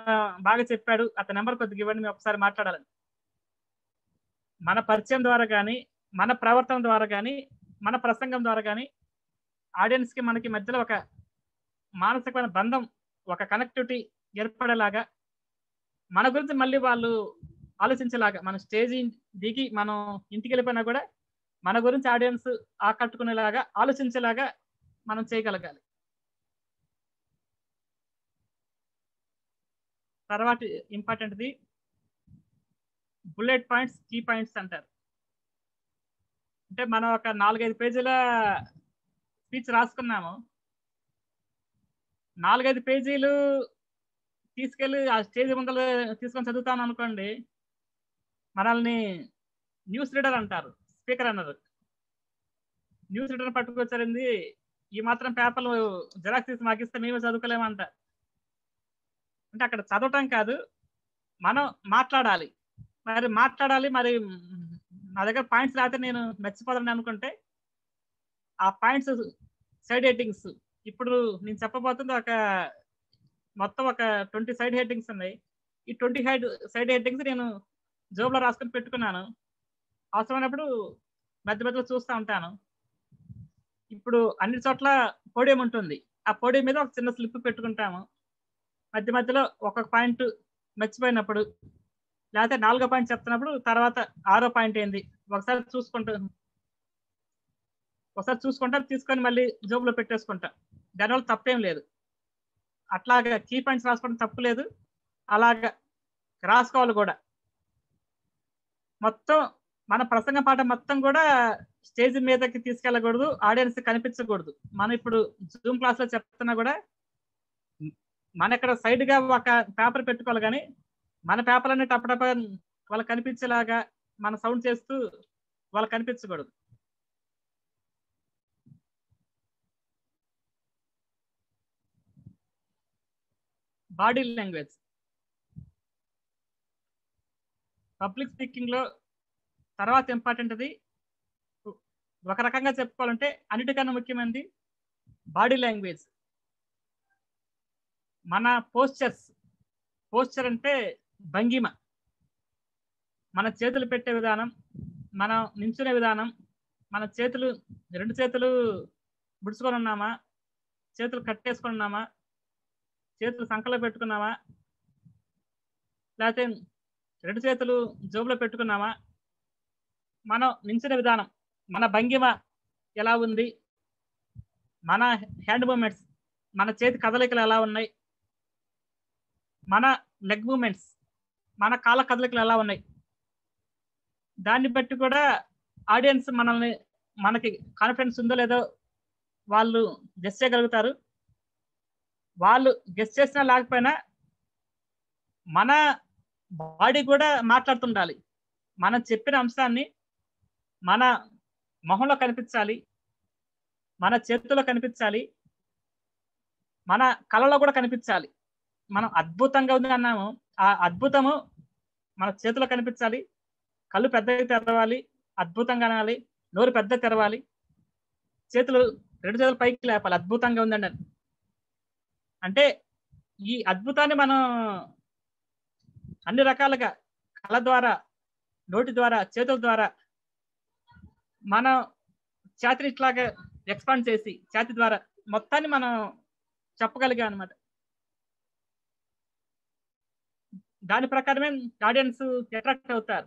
బాగా చెప్పాడు, అతని నెంబర్ కొద్దిగా ఇవ్వండి, మేము ఒకసారి మాట్లాడాలని. మన పరిచయం ద్వారా కానీ, మన ప్రవర్తన ద్వారా కానీ, మన ప్రసంగం ద్వారా కానీ ఆడియన్స్కి మనకి మధ్యలో ఒక మానసికమైన బంధం, ఒక కనెక్టివిటీ ఏర్పడేలాగా, మన గురించి మళ్ళీ వాళ్ళు ఆలోచించేలాగా, మన స్టేజ్ దిగి మనం ఇంటికి వెళ్ళిపోయినా కూడా మన గురించి ఆడియన్స్ ఆకట్టుకునేలాగా, ఆలోచించేలాగా మనం చేయగలగాలి. తర్వాత ఇంపార్టెంట్ది బుల్లెట్ పాయింట్స్, కీ పాయింట్స్ అంటారు. అంటే మనం ఒక 4-5 పేజీల స్పీచ్ రాసుకున్నాము, 4-5 పేజీలు తీసుకెళ్ళి ఆ స్టేజ్ ముందర తీసుకొని చదువుతాను అనుకోండి, మనల్ని న్యూస్ రీడర్ అంటారు, స్పీకర్ అన్నారు. న్యూస్ రీడర్ పట్టుకొచ్చారింది, ఈ మాత్రం పేపర్లు జిరాక్స్ తీసి మాకు ఇస్తే మేమే చదువుకోలేమంట. అంటే అక్కడ చదవటం కాదు, మనం మాట్లాడాలి. మరి నా దగ్గర పాయింట్స్ రాతే నేను మర్చిపోతాను అనుకుంటే ఆ పాయింట్స్ సైడ్ హెడ్డింగ్స్, ఇప్పుడు నేను చెప్పబోతుంది మొత్తం ఒక 20 సైడ్ హెడ్డింగ్స్ ఉన్నాయి. ఈ 20 సైడ్ హెడ్డింగ్స్ నేను జోబులో రాసుకొని పెట్టుకున్నాను, అవసరమైనప్పుడు మధ్య మధ్యలో చూస్తూ ఉంటాను. ఇప్పుడు అన్ని చోట్ల పోడియం ఉంటుంది, ఆ పోడియం మీద ఒక చిన్న స్లిప్ పెట్టుకుంటాము, మధ్య మధ్యలో ఒక్కొక్క పాయింట్ మర్చిపోయినప్పుడు, లేకపోతే 4వ పాయింట్ చెప్తున్నప్పుడు తర్వాత 6వ పాయింట్ ఏంది ఒకసారి చూసుకుంటా తీసుకొని మళ్ళీ జోబులో పెట్టేసుకుంటా, దానివల్ల తప్పేం లేదు. అట్లాగా కీ పాయింట్స్ రాసుకోవడం తప్పు లేదు, అలాగా రాసుకోవాలి కూడా. మొత్తం మన ప్రసంగ పాట మొత్తం కూడా స్టేజ్ మీదకి తీసుకెళ్ళకూడదు, ఆడియన్స్ కనిపించకూడదు. మనం ఇప్పుడు జూమ్ క్లాస్లో చెప్తున్నా కూడా మన ఇక్కడ సైడ్గా ఒక పేపర్ పెట్టుకోవాలి, కానీ మన పేపర్ అన్ని టపటప వాళ్ళకి కనిపించేలాగా మన సౌండ్ చేస్తూ వాళ్ళకి కనిపించకూడదు. బాడీ లాంగ్వేజ్ పబ్లిక్ స్పీకింగ్లో తర్వాత ఇంపార్టెంట్. అది ఒక రకంగా చెప్పుకోవాలంటే అన్నిటికన్నా ముఖ్యమైనది బాడీ లాంగ్వేజ్. మన పోస్చర్ అంటే భంగిమ, మన చేతులు పెట్టే విధానం, మనం నించునే విధానం, మన చేతులు 2 చేతులు ముడుచుకొని ఉన్నామా, చేతులు కట్టేసుకొని ఉన్నామా, చేతులు సంకలో పెట్టుకున్నామా, లేకపోతే 2 చేతులు జోబులో పెట్టుకున్నామా, మనం నించునే విధానం, మన భంగిమ ఎలా ఉంది, మన హ్యాండ్ మూమెంట్స్, మన చేతి కదలికలు ఎలా ఉన్నాయి, మన లెగ్ మూమెంట్స్, మన కాళ్ళ కదలికలు ఎలా ఉన్నాయి, దాన్ని బట్టి కూడా ఆడియన్స్ మనకి కాన్ఫిడెన్స్ ఉందో లేదో వాళ్ళు గెస్ చేయగలుగుతారు. వాళ్ళు గెస్ట్ చేసినా లేకపోయినా మన బాడీ కూడా మాట్లాడుతుండాలి. మనం చెప్పిన అంశాన్ని మన మొహంలో కనిపించాలి, మన చేతుల్లో కనిపించాలి, మన కళ్ళలో కూడా కనిపించాలి. మనం అద్భుతంగా ఉంది అన్నాము, ఆ అద్భుతము మన చేతిలో కనిపించాలి, కళ్ళు పెద్దగా తెరవాలి, అద్భుతంగా అనాలి, నోరు పెద్ద తెరవాలి, చేతులు 2 చేతులు పైకి లేపాలి, అద్భుతంగా ఉందండి అని. అంటే ఈ అద్భుతాన్ని మనం అన్ని రకాలుగా కళ్ళ ద్వారా, నోటి ద్వారా, చేతుల ద్వారా మనం ఛాతిని ఇట్లాగా ఎక్స్పాండ్ చేసి ఛాతి ద్వారా మొత్తాన్ని మనం చెప్పగలిగాం అనమాట. దాని ప్రకారమే ఆడియన్స్ అట్రాక్ట్ అవుతారు.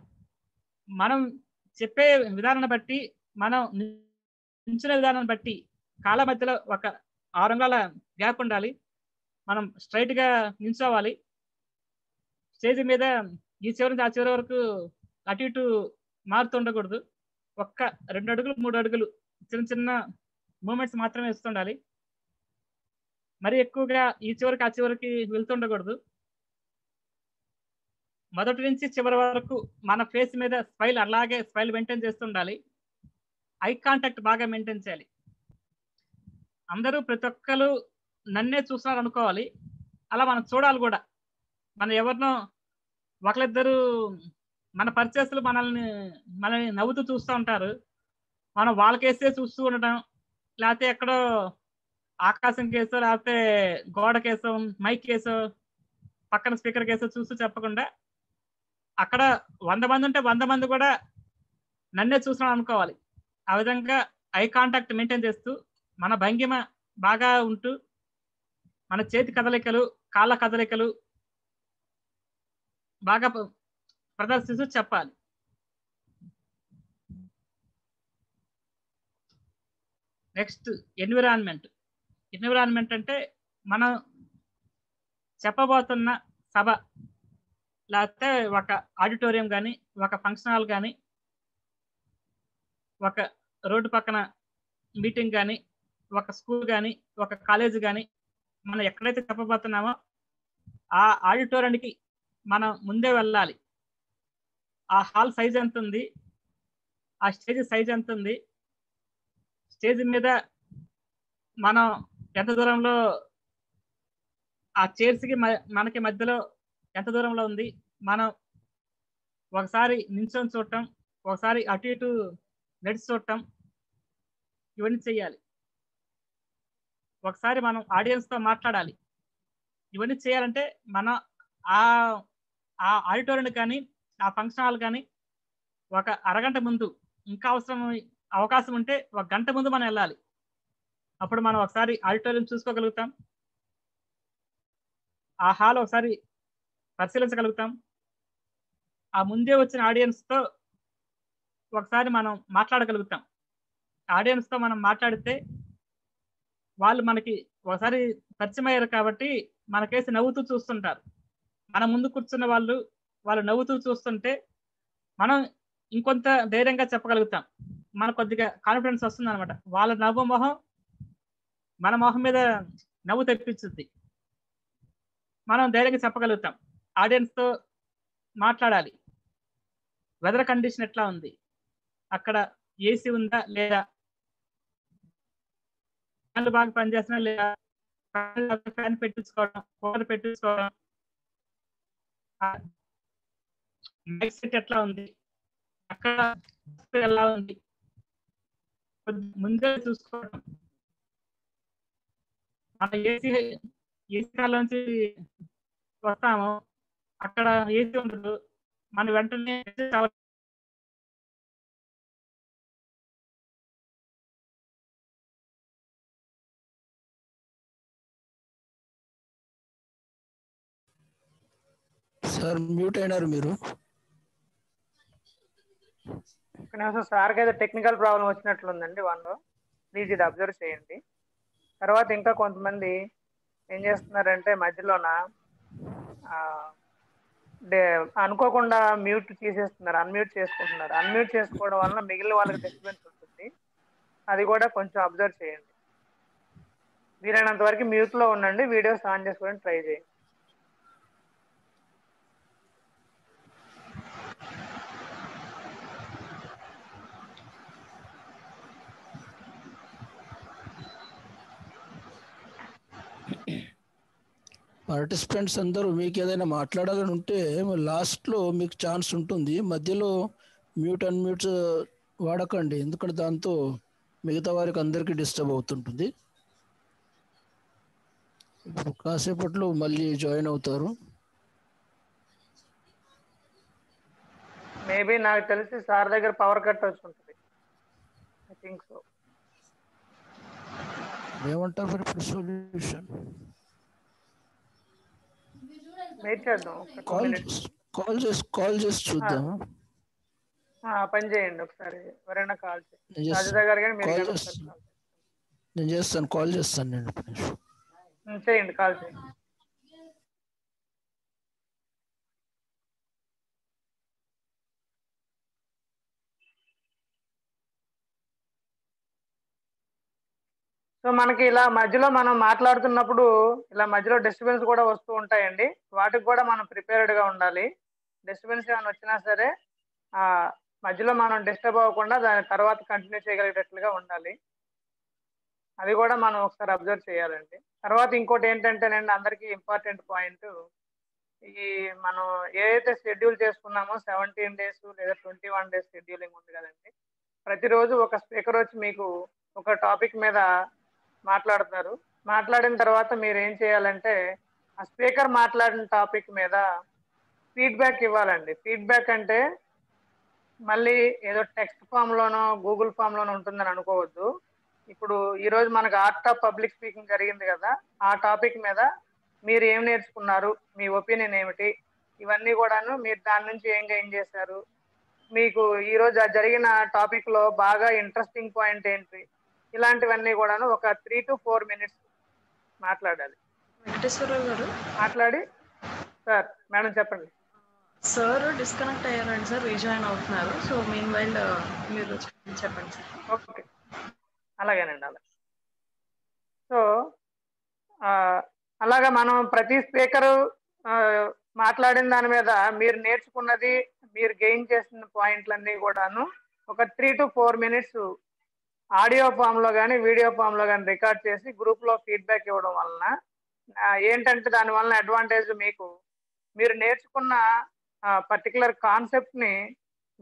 మనం చెప్పే విధానాన్ని బట్టి, మనం నించునే విధానాన్ని బట్టి కాళ్ళ మధ్యలో ఒక 6 అంగుళాల గ్యాప్ ఉండాలి. మనం స్ట్రైట్ గా నించోవాలి. స్టేజ్ మీద ఈ చివరి నుంచి ఆ చివరి వరకు అటు ఇటు మారుతూ ఉండకూడదు. ఒక్క 2 అడుగులు 3 అడుగులు చిన్న చిన్న మూమెంట్స్ మాత్రమే ఇస్తుండాలి. మరి ఎక్కువగా ఈ చివరికి ఆ చివరికి వెళ్తుండకూడదు. మొదటి నుంచి చివరి వరకు మన ఫేస్ మీద స్మైల్ అలాగే స్మైల్ మెయింటైన్ చేస్తుండాలి. ఐ కాంటాక్ట్ బాగా మెయింటైన్ చేయాలి. అందరూ ప్రతి ఒక్కరు నన్నే చూస్తున్నారు అనుకోవాలి. అలా మనం చూడాలి కూడా. మనం ఎవరినో ఒకరిద్దరు మన పరిచయస్తులు మనల్ని నవ్వుతూ చూస్తూ ఉంటారు. మనం వాళ్ళకేసే చూస్తూ ఉండటం, లేకపోతే ఎక్కడో ఆకాశం కేసో, లేకపోతే గోడ కేసో, మైక్ కేసో, పక్కన స్పీకర్ కేసో చూస్తూ చెప్పకుండా, అక్కడ 100 మంది ఉంటే 100 మంది కూడా నన్నే చూస్తున్నాం అనుకోవాలి. ఆ విధంగా ఐ కాంటాక్ట్ మెయింటైన్ చేస్తూ, మన భంగిమ బాగా ఉంటూ, మన చేతి కదలికలు, కాళ్ళ కదలికలు బాగా ప్రదర్శిస్తూ చెప్పాలి. Next environment. ఎన్విరాన్మెంట్ అంటే మనం చెప్పబోతున్న సభ, లేకపోతే ఒక ఆడిటోరియం కానీ, ఒక ఫంక్షన్ హాల్ కానీ, ఒక రోడ్డు పక్కన మీటింగ్ కానీ, ఒక స్కూల్ కానీ, ఒక కాలేజ్ కానీ, మనం ఎక్కడైతే చెప్పబోతున్నామో ఆ ఆడిటోరియానికి మనం ముందే వెళ్ళాలి. ఆ హాల్ సైజ్ ఎంత ఉంది, ఆ స్టేజ్ సైజ్ ఎంత ఉంది, స్టేజ్ మీద మనం ఎంత దూరంలో, ఆ చైర్స్కి మనకి మధ్యలో ఎంత దూరంలో ఉంది, మనం ఒకసారి నించొని చూడటం, ఒకసారి అటు ఇటు నడిచి చూడటం, ఇవన్నీ చెయ్యాలి. ఒకసారి మనం ఆడియన్స్తో మాట్లాడాలి. ఇవన్నీ చేయాలంటే మనం ఆ ఆడిటోరియం కానీ, ఆ ఫంక్షన్ హాల్ కానీ ఒక అరగంట ముందు, ఇంకా అవకాశం ఉంటే 1 గంట ముందు మనం వెళ్ళాలి. అప్పుడు మనం ఒకసారి ఆడిటోరియం చూసుకోగలుగుతాం, ఆ హాల్ ఒకసారి పరిశీలించగలుగుతాం. ఆ ముందే వచ్చిన ఆడియన్స్తో ఒకసారి మనం మాట్లాడగలుగుతాం. ఆడియన్స్తో మనం మాట్లాడితే వాళ్ళు మనకి ఒకసారి పరిచయం అయ్యారు కాబట్టి మనకేసి నవ్వుతూ చూస్తుంటారు. మన ముందు కూర్చున్న వాళ్ళు నవ్వుతూ చూస్తుంటే మనం ఇంకొంత ధైర్యంగా చెప్పగలుగుతాం. మనకు కొద్దిగా కాన్ఫిడెన్స్ వస్తుంది అనమాట. వాళ్ళ నవ్వు మొహం మన మొహం మీద నవ్వు తెప్పించుద్ది. మనం ధైర్యంగా చెప్పగలుగుతాం. ఆడియన్స్తో మాట్లాడాలి. వెదర్ కండిషన్ ఎట్లా ఉంది, అక్కడ ఏసీ ఉందా లేదా, ఫ్యాన్లు బాగా పనిచేస్తున్నా లేదా, ఫ్యాన్ పెట్టించుకోవడం, కూలర్ పెట్టించుకోవడం, మైక్ సెట్ ఎట్లా ఉంది, అక్కడ ఎలా ఉంది, ముందే చూసుకోవడం. మన ఏసీ నుంచి వస్తాము, అక్కడ ఏసీ ఉండదు, మన వెంటనే సార్ మ్యూట్ అయినారు మీరు. సార్కి ఏదో టెక్నికల్ ప్రాబ్లం వచ్చినట్లుందండి. ప్లీజ్ ఇది అబ్జర్వ్ చేయండి. తర్వాత ఇంకా కొంతమంది ఏం చేస్తున్నారంటే మధ్యలోన అనుకోకుండా మ్యూట్ తీసేస్తున్నారు, అన్మ్యూట్ చేసుకుంటున్నారు. అన్మ్యూట్ చేసుకోవడం వలన మిగిలిన వాళ్ళకి డిస్టర్బెన్స్ ఉంటుంది. అది కూడా కొంచెం అబ్జర్వ్ చేయండి. వీలైనంత వరకు మ్యూట్ లో ఉండండి, వీడియోస్ ఆన్ చేసుకోవడానికి ట్రై చేయండి. పార్టిసిపెంట్స్ అందరూ మీకు ఏదైనా మాట్లాడాలని ఉంటే లాస్ట్లో మీకు ఛాన్స్ ఉంటుంది. మధ్యలో మ్యూట్ అన్మ్యూట్స్ వాడకండి, ఎందుకంటే దాంతో మిగతా వారికి అందరికీ డిస్టర్బ్ అవుతుంటుంది. ఇప్పుడు కాసేపట్లో మళ్ళీ జాయిన్ అవుతారు. మేబీ నాకు తెలిసి సార్ దగ్గర పవర్ కట్ వచ్చి ఉంటుంది. I think so. ఏమంటారు మరి ఇప్పుడు సొల్యూషన్? వెయిట్ చేద్దాం ఒక 2 minutes. కాల్ చేసి చూద్దామా? పని చేయండి ఒకసారి, ఎవరైనా కాల్ చేయండి. నేను రాజుదా గారు కానీ మీరు కాల్ కానీ ఒకసారి చేస్తాను. కాల్ నేను చేస్తాను, కాల్ చేస్తాను నేను ఒక నిమిషం. చేయండి, కాల్ చేయండి. సో మనకి ఇలా మధ్యలో మనం మాట్లాడుతున్నప్పుడు ఇలా మధ్యలో డిస్టర్బెన్స్ కూడా వస్తూ ఉంటాయండి. వాటికి కూడా మనం ప్రిపేర్డ్ గా ఉండాలి. డిస్టర్బెన్స్ ఏమైనా వచ్చినా సరే ఆ మధ్యలో మనం డిస్టర్బ్ అవ్వకుండా దాని తర్వాత కంటిన్యూ చేయగలిగేటట్లుగా ఉండాలి. అది కూడా మనం ఒకసారి అబ్జర్వ్ చేయాలండి. తర్వాత ఇంకోటి ఏంటంటేనండి, అందరికీ ఇంపార్టెంట్ పాయింట్, ఈ మనం ఏదైతే షెడ్యూల్ చేసుకున్నామో 17 days లేదా 21 days షెడ్యూలింగ్ ఉంది కదండి. ప్రతిరోజు ఒక స్పీకర్ వచ్చి మీకు ఒక టాపిక్ మీద మాట్లాడతారు. మాట్లాడిన తర్వాత మీరు ఏం చేయాలంటే ఆ స్పీకర్ మాట్లాడిన టాపిక్ మీద ఫీడ్బ్యాక్ ఇవ్వాలండి. ఫీడ్బ్యాక్ అంటే మళ్ళీ ఏదో టెక్స్ట్ ఫామ్ లోనో గూగుల్ ఫామ్ లోనో ఉంటుందని అనుకోవద్దు. ఇప్పుడు ఈ రోజు మనకు ఆర్ట్ ఆఫ్ పబ్లిక్ స్పీకింగ్ జరిగింది కదా, ఆ టాపిక్ మీద మీరు ఏం నేర్చుకున్నారు, మీ ఒపీనియన్ ఏమిటి, ఇవన్నీ కూడాను మీరు దాని నుంచి ఏం గెయిన్ చేశారు, మీకు ఈ రోజు జరిగిన టాపిక్ లో బాగా ఇంట్రెస్టింగ్ పాయింట్ ఏంటి, ఇలాంటివన్నీ కూడాను ఒక 3 to 4 minutes మాట్లాడాలి. వెంకటేశ్వరరావు గారు, మాట్లాడి సార్ మేడం చెప్పండి. సార్ డిస్కనెక్ట్ అయ్యారండి సార్, రీజాయిన్ అవుతున్నారు. సో మీన్ వైల్ మీరు చెప్పండి సార్. ఓకే, అలాగేనండి. అలాగే సో అలాగా మనం ప్రతి స్పీకరు మాట్లాడిన దాని మీద మీరు నేర్చుకున్నది, మీరు గెయిన్ చేసిన పాయింట్లన్నీ కూడాను ఒక 3 to 4 minutes ఆడియో ఫామ్ లో కానీ వీడియో ఫామ్ లో కానీ రికార్డ్ చేసి గ్రూప్ లో ఫీడ్బ్యాక్ ఇవ్వడం వలన ఏంటంటే దాని వలన అడ్వాంటేజ్, మీకు మీరు నేర్చుకున్న పర్టికులర్ కాన్సెప్ట్ ని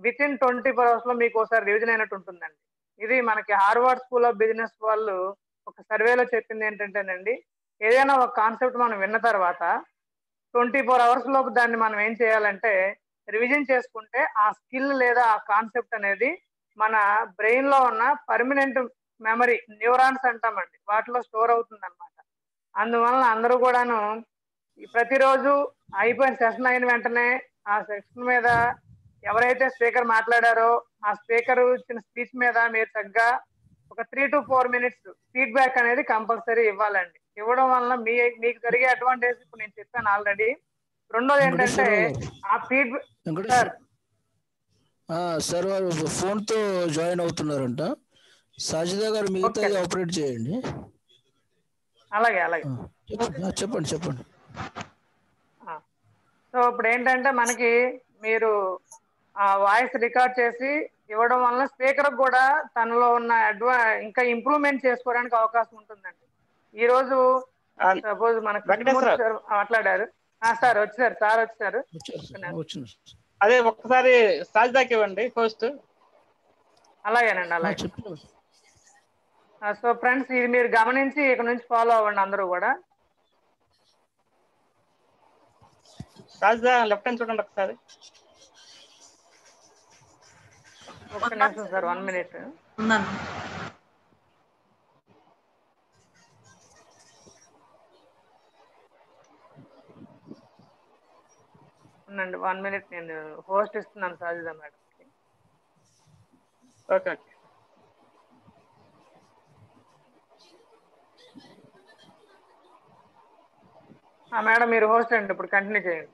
విత్ ఇన్ 24 hours లో మీకు ఒకసారి రివిజన్ అయినట్టు ఉంటుందండి. ఇది మనకి హార్వర్డ్ స్కూల్ ఆఫ్ బిజినెస్ వాళ్ళు ఒక సర్వేలో చెప్పింది ఏంటంటేనండి, ఏదైనా ఒక కాన్సెప్ట్ మనం విన్న తర్వాత 24 hours లోపు దాన్ని మనం ఏం చేయాలంటే రివిజన్ చేసుకుంటే ఆ స్కిల్ లేదా ఆ కాన్సెప్ట్ అనేది మన బ్రెయిన్ లో ఉన్న పర్మనెంట్ మెమరీ న్యూరాన్స్ అంటామండి, వాటిలో స్టోర్ అవుతుంది అనమాట. అందువలన అందరూ కూడాను ప్రతిరోజు అయిపోయిన సెషన్ అయిన వెంటనే ఆ సెషన్ మీద ఎవరైతే స్పీకర్ మాట్లాడారో ఆ స్పీకర్ ఇచ్చిన స్పీచ్ మీద మీరు చక్కగా ఒక 3 to 4 minutes ఫీడ్బ్యాక్ అనేది కంపల్సరీ ఇవ్వాలండి. ఇవ్వడం వల్ల మీకు జరిగే అడ్వాంటేజ్ ఇప్పుడు నేను చెప్పాను ఆల్రెడీ. రెండోది ఏంటంటే ఆ ఫీడ్బ్యాక్ సార్ వారు ఫోన్ తో జాయిన్ అవుతున్నారంట. సాజిదా గారు మిగతాది ఆపరేట్ చేయండి. అలాగే అలాగే చెప్పండి. సో ఇప్పుడు ఏంటంటే మనకి మీరు ఆ వాయిస్ రికార్డ్ చేసి ఇవ్వడం వల్ల స్పీకర్ కూడా తనలో ఉన్న ఇంకా ఇంప్రూవ్మెంట్ చేసుకోవడానికి అవకాశం ఉంటుందండి. ఈ రోజు సపోజ్ మన కృష్ణమూర్తి సార్ మాట్లాడారు. సార్ వచ్చారు. అదే ఒక్కసారి సాజిదాకి ఇవ్వండి ఫస్ట్. అలాగేనండి, అలాగే. సో ఫ్రెండ్స్, ఇది మీరు గమనించి ఇక్కడ నుంచి ఫాలో అవ్వండి అందరూ కూడా. సాజిదా లెఫ్ట్ హ్యాండ్ చూడండి ఒకసారి. ఒక్క నిమిషం సార్, 1 minute. ఉండండి, 1 minute, నేను హోస్ట్ ఇస్తున్నాను సాజిదా మేడం. ఓకే. మేడం మీరు హోస్ట్ అండి, ఇప్పుడు కంటిన్యూ చేయండి.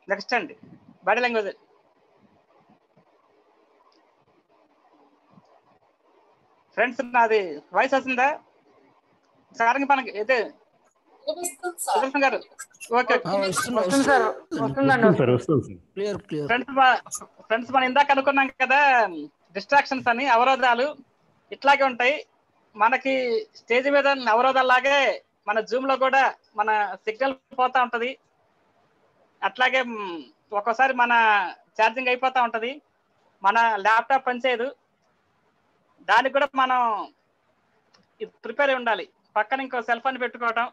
నెక్స్ట్ అండి బాడీ లాంగ్వేజ్. ఫ్రెండ్స్ నాది వాయిస్ వస్తుందా? సారంగి మనకి అయితే సుదర్శన్ గారు ఓకే వస్తుంది సార్, వస్తుందండి. ఫ్రెండ్స్ మనం ఇందాక అనుకున్నాం కదా డిస్ట్రాక్షన్స్ అని, అవరోధాలు ఇట్లాగే ఉంటాయి మనకి. స్టేజ్ మీద అవరోధాలాగే మన జూమ్ లో కూడా మన సిగ్నల్ పోతా ఉంటది. అట్లాగే ఒక్కోసారి మన ఛార్జింగ్ అయిపోతా ఉంటది, మన ల్యాప్టాప్ పనిచేయదు. దానికి కూడా మనం ప్రిపేర్ అయి ఉండాలి. పక్కన ఇంకో సెల్ ఫోన్ పెట్టుకోవటం,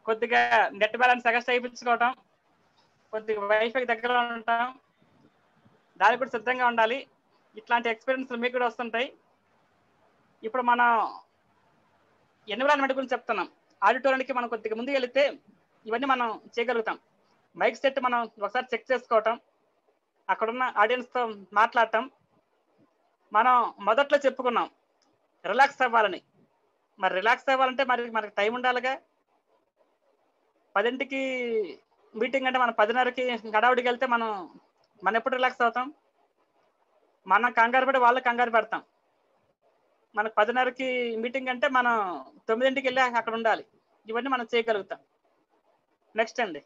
కొద్దిగా నెట్ బ్యాలెన్స్ ఎగస్ట్ అయిపించుకోవటం, కొద్దిగా వైఫై దగ్గర ఉండటం, దానికి కూడా సిద్ధంగా ఉండాలి. ఇట్లాంటి ఎక్స్పీరియన్స్ మీకు కూడా వస్తుంటాయి. ఇప్పుడు మనం ఎన్విరాన్మెంట్ గురించి చెప్తున్నాం. ఆడిటోరియానికి మనం కొద్దిగా ముందుకు వెళితే ఇవన్నీ మనం చేయగలుగుతాం. మైక్ సెట్ మనం ఒకసారి చెక్ చేసుకోవటం, అక్కడున్న ఆడియన్స్తో మాట్లాడటం. మనం మొదట్లో చెప్పుకున్నాం రిలాక్స్ అవ్వాలని. మరి రిలాక్స్ అవ్వాలంటే మరి మనకి టైం ఉండాలిగా. 10ంటికి మీటింగ్ అంటే మనం 10:30కి గడావుడికి వెళ్తే మనం ఎప్పుడు రిలాక్స్ అవుతాం? మనం కంగారు పడి వాళ్ళు కంగారు పెడతాం. మనకు 10:30కి మీటింగ్ అంటే మనం 9ంటికి వెళ్ళి అక్కడ ఉండాలి. ఇవన్నీ మనం చేయగలుగుతాం. నెక్స్ట్ అండి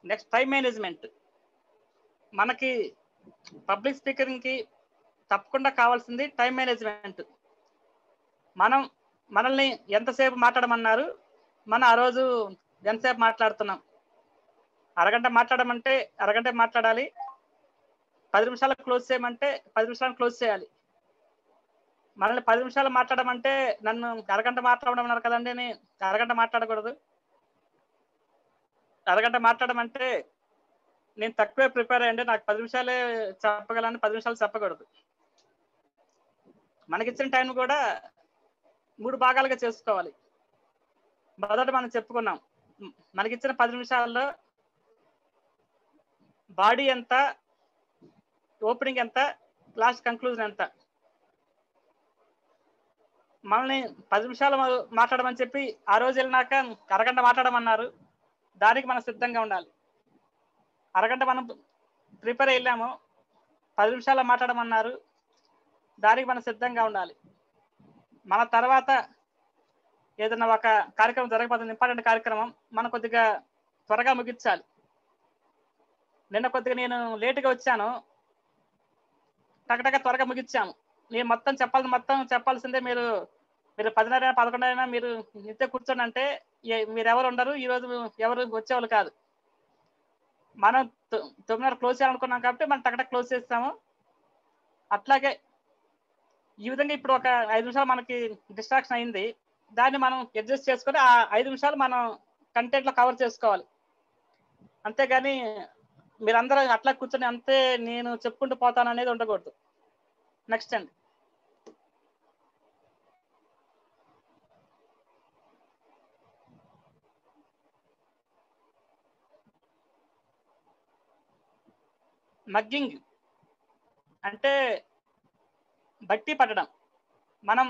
నెక్స్ట్ టైం మేనేజ్మెంట్. మనకి పబ్లిక్ స్పీకరింగ్కి తప్పకుండా కావాల్సింది టైం మేనేజ్మెంట్. మనల్ని ఎంతసేపు మాట్లాడమన్నారు, మనం ఆ రోజు ఎంతసేపు మాట్లాడుతున్నాం. అరగంట మాట్లాడమంటే అరగంట మాట్లాడాలి. 10 నిమిషాలు క్లోజ్ చేయమంటే 10 నిమిషాలు క్లోజ్ చేయాలి. మనల్ని 10 నిమిషాలు మాట్లాడమంటే నన్ను అరగంట మాట్లాడమన్నారు కదండి అని అరగంట మాట్లాడకూడదు. అరగంట మాట్లాడమంటే నేను తక్కువే ప్రిపేర్ అయ్యండి, నాకు 10 నిమిషాలే చెప్పగలను, 10 నిమిషాలు చెప్పకూడదు. మనకిచ్చిన టైం కూడా 3 భాగాలుగా చేసుకోవాలి. మొదట మనం చెప్పుకున్నాం మనకిచ్చిన 10 నిమిషాల్లో బాడీ ఎంత, ఓపెనింగ్ ఎంత, లాస్ట్ కంక్లూజన్ ఎంత. మనల్ని 10 నిమిషాలు మాట్లాడమని చెప్పి ఆ రోజు వెళ్ళినాక అరగంట మాట్లాడమన్నారు, దానికి మనం సిద్ధంగా ఉండాలి. అరగంట మనం ప్రిపేర్ వెళ్ళాము, 10 నిమిషాలు మాట్లాడమన్నారు, దానికి మనం సిద్ధంగా ఉండాలి. మన తర్వాత ఏదైనా ఒక కార్యక్రమం జరగబోతుంది, ఇంపార్టెంట్ కార్యక్రమం, మనం కొద్దిగా త్వరగా ముగించాలి. నిన్న కొద్దిగా నేను లేటుగా వచ్చాను, టకటక త్వరగా ముగించాము. నేను మొత్తం చెప్పాల్సిందే. మీరు 10:30 11 అయినా మీరు ఇంతే కూర్చోండి అంటే మీరు ఎవరు ఉండరు, ఈరోజు ఎవరు వచ్చేవాళ్ళు కాదు. మనం 9:30 క్లోజ్ చేయాలనుకున్నాం కాబట్టి మనం టకటక క్లోజ్ చేస్తాము. అట్లాగే ఈ విధంగా ఇప్పుడు ఒక 5 నిమిషాలు మనకి డిస్ట్రాక్షన్ అయింది, దాన్ని మనం అడ్జస్ట్ చేసుకొని ఆ 5 నిమిషాలు మనం కంటెంట్లో కవర్ చేసుకోవాలి. అంతేగాని మీరందరూ అట్లా కూర్చొని అంతే నేను చెప్పుకుంటూ పోతాను అనేది ఉండకూడదు. నెక్స్ట్ అండి మగ్గింగ్ అంటే బట్టి పట్టడం. మనం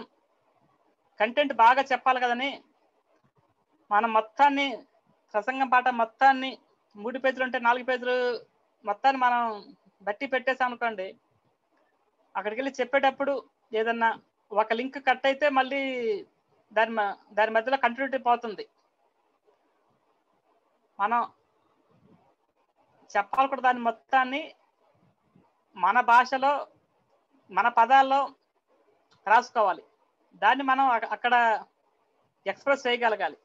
కంటెంట్ బాగా చెప్పాలి కదని మనం మొత్తాన్ని ప్రసంగం పాట మొత్తాన్ని 3 పేజీలు ఉంటే 4 పేజీలు మొత్తాన్ని మనం బట్టి పెట్టేసాం అనుకోండి, అక్కడికి వెళ్ళి చెప్పేటప్పుడు ఏదన్నా ఒక లింక్ కట్ అయితే మళ్ళీ దాని మధ్యలో కంటిన్యూటీ పోతుంది. మనం చెప్పాలి కూడా దాని మొత్తాన్ని మన భాషలో మన పదాల్లో రాసుకోవాలి. దాన్ని మనం అక్కడ ఎక్స్ప్రెస్ చేయగలగాలి.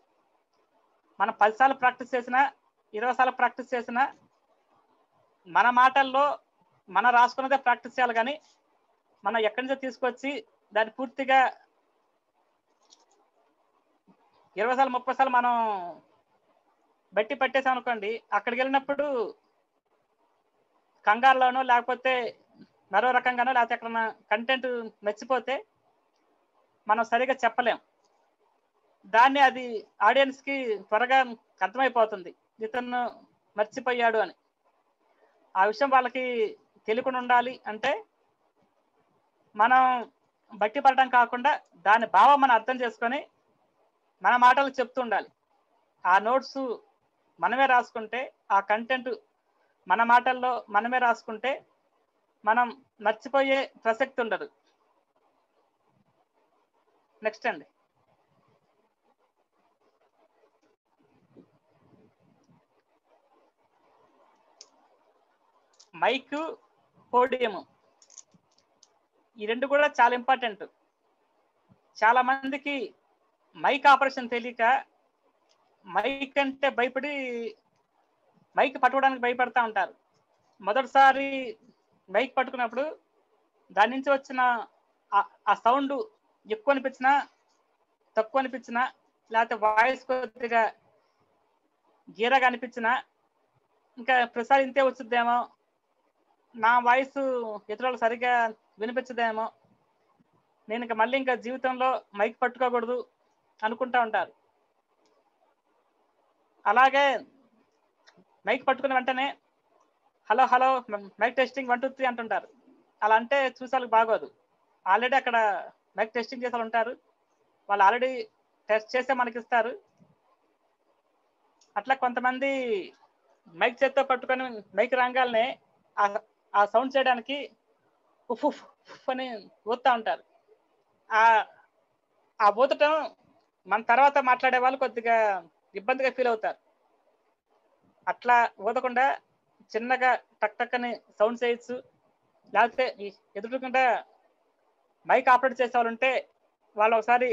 మనం 10 సార్లు ప్రాక్టీస్ చేసినా 20 సార్లు ప్రాక్టీస్ చేసినా మన మాటల్లో మనం రాసుకున్నదే ప్రాక్టీస్ చేయాలి. కానీ మనం ఎక్కడి నుంచో తీసుకొచ్చి దాన్ని పూర్తిగా 20 సార్లు 30 సార్లు మనం బట్టి పట్టేసాం అనుకోండి, అక్కడికి వెళ్ళినప్పుడు కంగారులోనో లేకపోతే మరో రకంగానో లేకపోతే ఎక్కడన్నా కంటెంట్ మర్చిపోతే మనం సరిగా చెప్పలేం. దాన్ని అది ఆడియన్స్కి త్వరగా అర్థమైపోతుంది, ఇతను మర్చిపోయాడు అని. ఆ విషయం వాళ్ళకి తెలియకుండా ఉండాలి అంటే మనం బట్టి పడటం కాకుండా దాని భావం మనం అర్థం చేసుకొని మన మాటలు చెప్తూ ఉండాలి. ఆ నోట్స్ మనమే రాసుకుంటే, ఆ కంటెంట్ మన మాటల్లో మనమే రాసుకుంటే మనం మర్చిపోయే ప్రసక్తి ఉండదు. నెక్స్ట్ అండి. మైక్, పోడియం, ఈ రెండు కూడా చాలా ఇంపార్టెంట్. చాలా మందికి మైక్ ఆపరేషన్ తెలియక మైక్ అంటే భయపడి మైక్ పట్టుకోవడానికి భయపడతా ఉంటారు. మొదటిసారి మైక్ పట్టుకున్నప్పుడు దాని నుంచి వచ్చిన ఆ సౌండ్ ఎక్కువ అనిపించినా తక్కువ అనిపించినా లేకపోతే వాయిస్ కొద్దిగా గీరగా అనిపించినా ఇంకా ప్రసాద్ ఇంతే వచ్చుద్దేమో, నా వాయిస్ ఇతరులకు సరిగ్గా వినిపించదేమో, నేను ఇంకా మళ్ళీ ఇంకా జీవితంలో మైక్ పట్టుకోకూడదు అనుకుంటా ఉంటారు. అలాగే మైక్ పట్టుకున్న వెంటనే హలో హలో మైక్ టెస్టింగ్ 1 2 3 అంటుంటారు. అలా అంటే చూసాలకు బాగోదు. ఆల్రెడీ అక్కడ మైక్ టెస్టింగ్ చేసే ఉంటారు, వాళ్ళు ఆల్రెడీ టెస్ట్ చేసే మనకి ఇస్తారు. అట్లా కొంతమంది మైక్ చేత్తో పట్టుకొని మైక్ రంగాలనే ఆ సౌండ్ చేయడానికి ఉఫ్ ఉఫ్ అని ఊదుతూ ఉంటారు. ఆ ఊదటం మన తర్వాత మాట్లాడే వాళ్ళు కొద్దిగా ఇబ్బందిగా ఫీల్ అవుతారు. అట్లా ఊదకుండా చిన్నగా టక్ టక్ అని సౌండ్ చేయొచ్చు. లేకపోతే ఎదురుకుండా మైక్ ఆపరేట్ చేసే వాళ్ళు ఉంటే వాళ్ళు ఒకసారి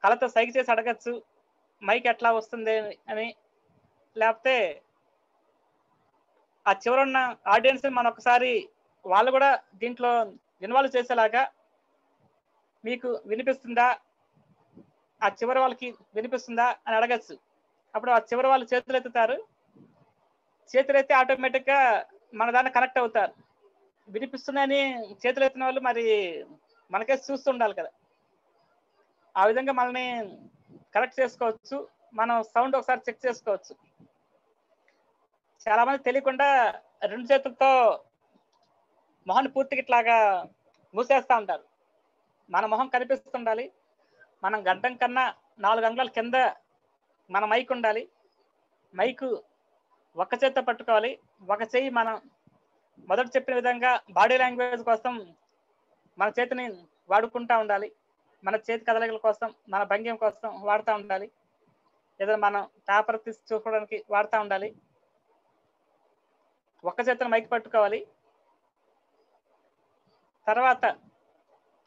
కళ్ళతో సైగ చేసి అడగచ్చు మైక్ ఎట్లా వస్తుంది అని. లేకపోతే ఆ చివరున్న ఆడియన్స్ మనం ఒకసారి వాళ్ళు కూడా దీంట్లో ఇన్వాల్వ్ చేసేలాగా మీకు వినిపిస్తుందా, ఆ చివరి వాళ్ళకి వినిపిస్తుందా అని అడగచ్చు. అప్పుడు ఆ చివరి వాళ్ళు చేతులు ఎత్తుతారు, చేతులు ఎత్తి ఆటోమేటిక్గా మన దాన్ని కనెక్ట్ అవుతారు. వినిపిస్తుందని చేతులు ఎత్తిన వాళ్ళు మరి మనకే చూస్తూ ఉండాలి కదా. ఆ విధంగా మనల్ని కరెక్ట్ చేసుకోవచ్చు. మనం సౌండ్ ఒకసారి చెక్ చేసుకోవచ్చు. చాలా మంది తెలియకుండా 2 చేతులతో మొహాన్ని పూర్తిగా ఇట్లాగా మూసేస్తూ ఉంటారు. మన మొహం కనిపిస్తుండాలి. మనం గడ్డం కన్నా 4 అంగుళాల కింద మన మైక్ ఉండాలి. మైకు ఒక్క చేత్తో పట్టుకోవాలి. ఒక చెయ్యి మనం మొదట చెప్పిన విధంగా బాడీ లాంగ్వేజ్ కోసం మన చేతిని వాడుకుంటూ ఉండాలి. మన చేతి కదలికల కోసం, మన భంగ్యం కోసం వాడుతూ ఉండాలి. ఏదైనా మనం పేపర్ తీసి చూసుకోవడానికి వాడుతూ ఉండాలి. ఒక్క చేతిని మైక్ పట్టుకోవాలి. తర్వాత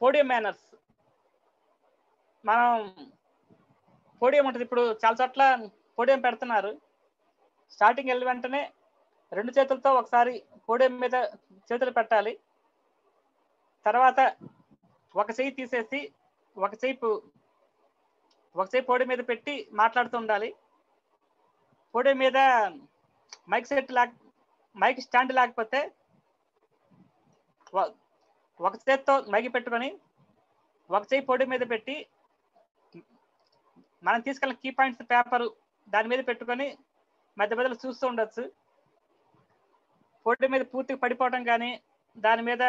పోడియం మేనర్స్. మనం పోడియం ఉంటుంది, ఇప్పుడు చాలా చోట్ల పోడియం పెడుతున్నారు. స్టార్టింగ్ వెళ్ళిన వెంటనే 2 చేతులతో ఒకసారి పోడియం మీద చేతులు పెట్టాలి. తర్వాత ఒక చెయ్యి తీసేసి ఒక చెయ్యి పోడియం మీద పెట్టి మాట్లాడుతూ ఉండాలి. పోడియం మీద మైక్ స్టాండ్ లేకపోతే ఒక చేతితో మైక్ పెట్టుకొని ఒక చెయ్యి పోడియం మీద పెట్టి మనం తీసుకెళ్ళిన కీ పాయింట్స్ పేపరు దాని మీద పెట్టుకొని మధ్య మధ్యలో చూస్తూ ఉండొచ్చు. పోడియం మీద పూర్తిగా పడిపోవటం కానీ, దాని మీద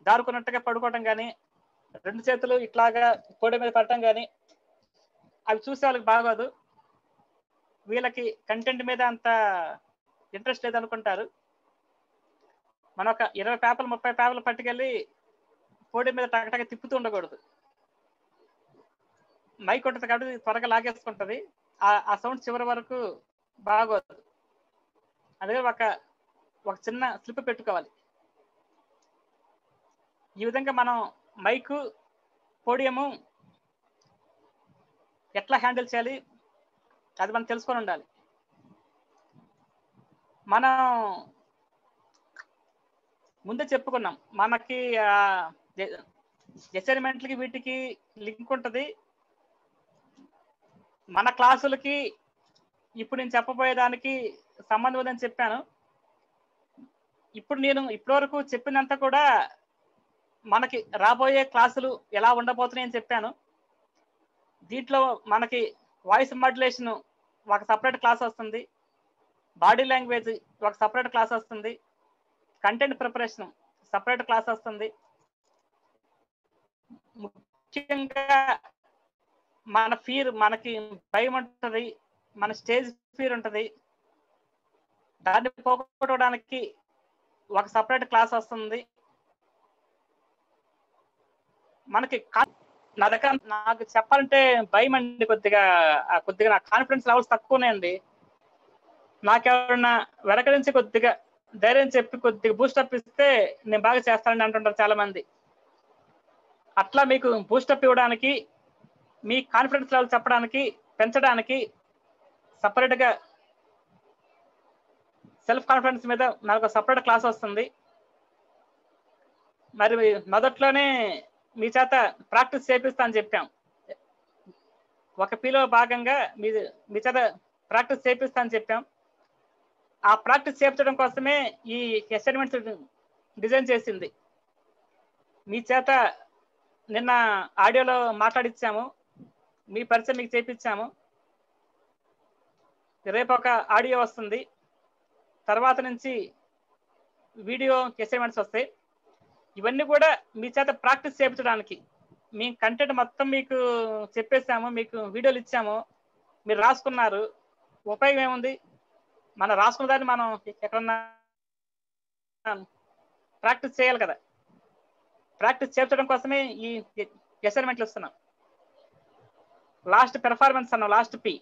దారుకున్నట్టుగా పడుకోవటం కానీ, 2 చేతులు ఇట్లాగా పోడియం మీద పడటం కానీ అవి చూసే వాళ్ళకి బాగోదు. వీళ్ళకి కంటెంట్ మీద అంత ఇంట్రెస్ట్ లేదనుకుంటారు. మనం ఒక 20 పేపర్లు 30 పేపర్లు పట్టుకెళ్ళి పోడియం మీద టగటగా తిప్పుతూ ఉండకూడదు. మైక్ ఉంటుంది కాబట్టి త్వరగా లాగేసుకుంటుంది. ఆ సౌండ్ చివరి వరకు బాగోదు. అదే ఒక చిన్న స్లిప్ పెట్టుకోవాలి. ఈ విధంగా మనం మైకు, పోడియము ఎట్లా హ్యాండిల్ చేయాలి అది మనం తెలుసుకొని ఉండాలి. మనం ముందే చెప్పుకున్నాం, మనకి అసైన్మెంట్లకి వీటికి లింక్ ఉంటుంది. మన క్లాసులకి ఇప్పుడు నేను చెప్పబోయేదానికి సంబంధం ఉందని చెప్పాను. ఇప్పుడు నేను ఇప్పటివరకు చెప్పినంత కూడా మనకి రాబోయే క్లాసులు ఎలా ఉండబోతున్నాయని చెప్పాను. దీంట్లో మనకి వాయిస్ మాడ్యులేషన్ ఒక సపరేట్ క్లాస్ వస్తుంది, బాడీ లాంగ్వేజ్ ఒక సపరేట్ క్లాస్ వస్తుంది, కంటెంట్ ప్రిపరేషన్ సపరేట్ క్లాస్ వస్తుంది. ముఖ్యంగా మన ఫీర్, మనకి భయం ఉంటుంది, మన స్టేజ్ ఫీర్ ఉంటుంది, దాన్ని పోగొట్టుకోవడానికి ఒక సపరేట్ క్లాస్ వస్తుంది. మనకి నా దగ్గర నాకు చెప్పాలంటే భయం అండి, కొద్దిగా నా కాన్ఫిడెన్స్ లెవెల్స్ తక్కువనే అండి. నాకెవరన్నా వెనక నుంచి కొద్దిగా ధైర్యం చెప్పి కొద్దిగా బూస్టప్ ఇస్తే నేను బాగా చేస్తానని అంటుంటారు చాలా మంది. అట్లా మీకు బూస్టప్ ఇవ్వడానికి, మీ కాన్ఫిడెన్స్ లెవెల్ చెప్పడానికి, పెంచడానికి సపరేట్గా సెల్ఫ్ కాన్ఫిడెన్స్ మీద నాకు సపరేట్ క్లాస్ వస్తుంది. మరి మొదట్లోనే మీ చేత ప్రాక్టీస్ చేపిస్తా అని చెప్పాం. ఒక పీలో భాగంగా మీ చేత ప్రాక్టీస్ చేపిస్తా అని చెప్పాం. ఆ ప్రాక్టీస్ చేయించడం కోసమే ఈ అసైన్మెంట్స్ డిజైన్ చేసింది. మీ చేత నిన్న ఆడియోలో మాట్లాడిచ్చాము, మీ పరిచయం మీకు చేపించాము. రేపు ఒక ఆడియో వస్తుంది, తర్వాత నుంచి వీడియో అసైన్మెంట్స్ వస్తాయి. ఇవన్నీ కూడా మీ చేత ప్రాక్టీస్ చేయించడానికి. మీ కంటెంట్ మొత్తం మీకు చెప్పేసాము, మీకు వీడియోలు ఇచ్చాము, మీరు రాసుకున్నారు. ఉపయోగం ఏముంది? మనం రాసుకున్న దాన్ని మనం ఎక్కడన్నా ప్రాక్టీస్ చేయాలి కదా. ప్రాక్టీస్ చేయించడం కోసమే ఈ అసైన్మెంట్లు ఇస్తున్నాం. లాస్ట్ పెర్ఫార్మెన్స్ అన్నాం, లాస్ట్ పి.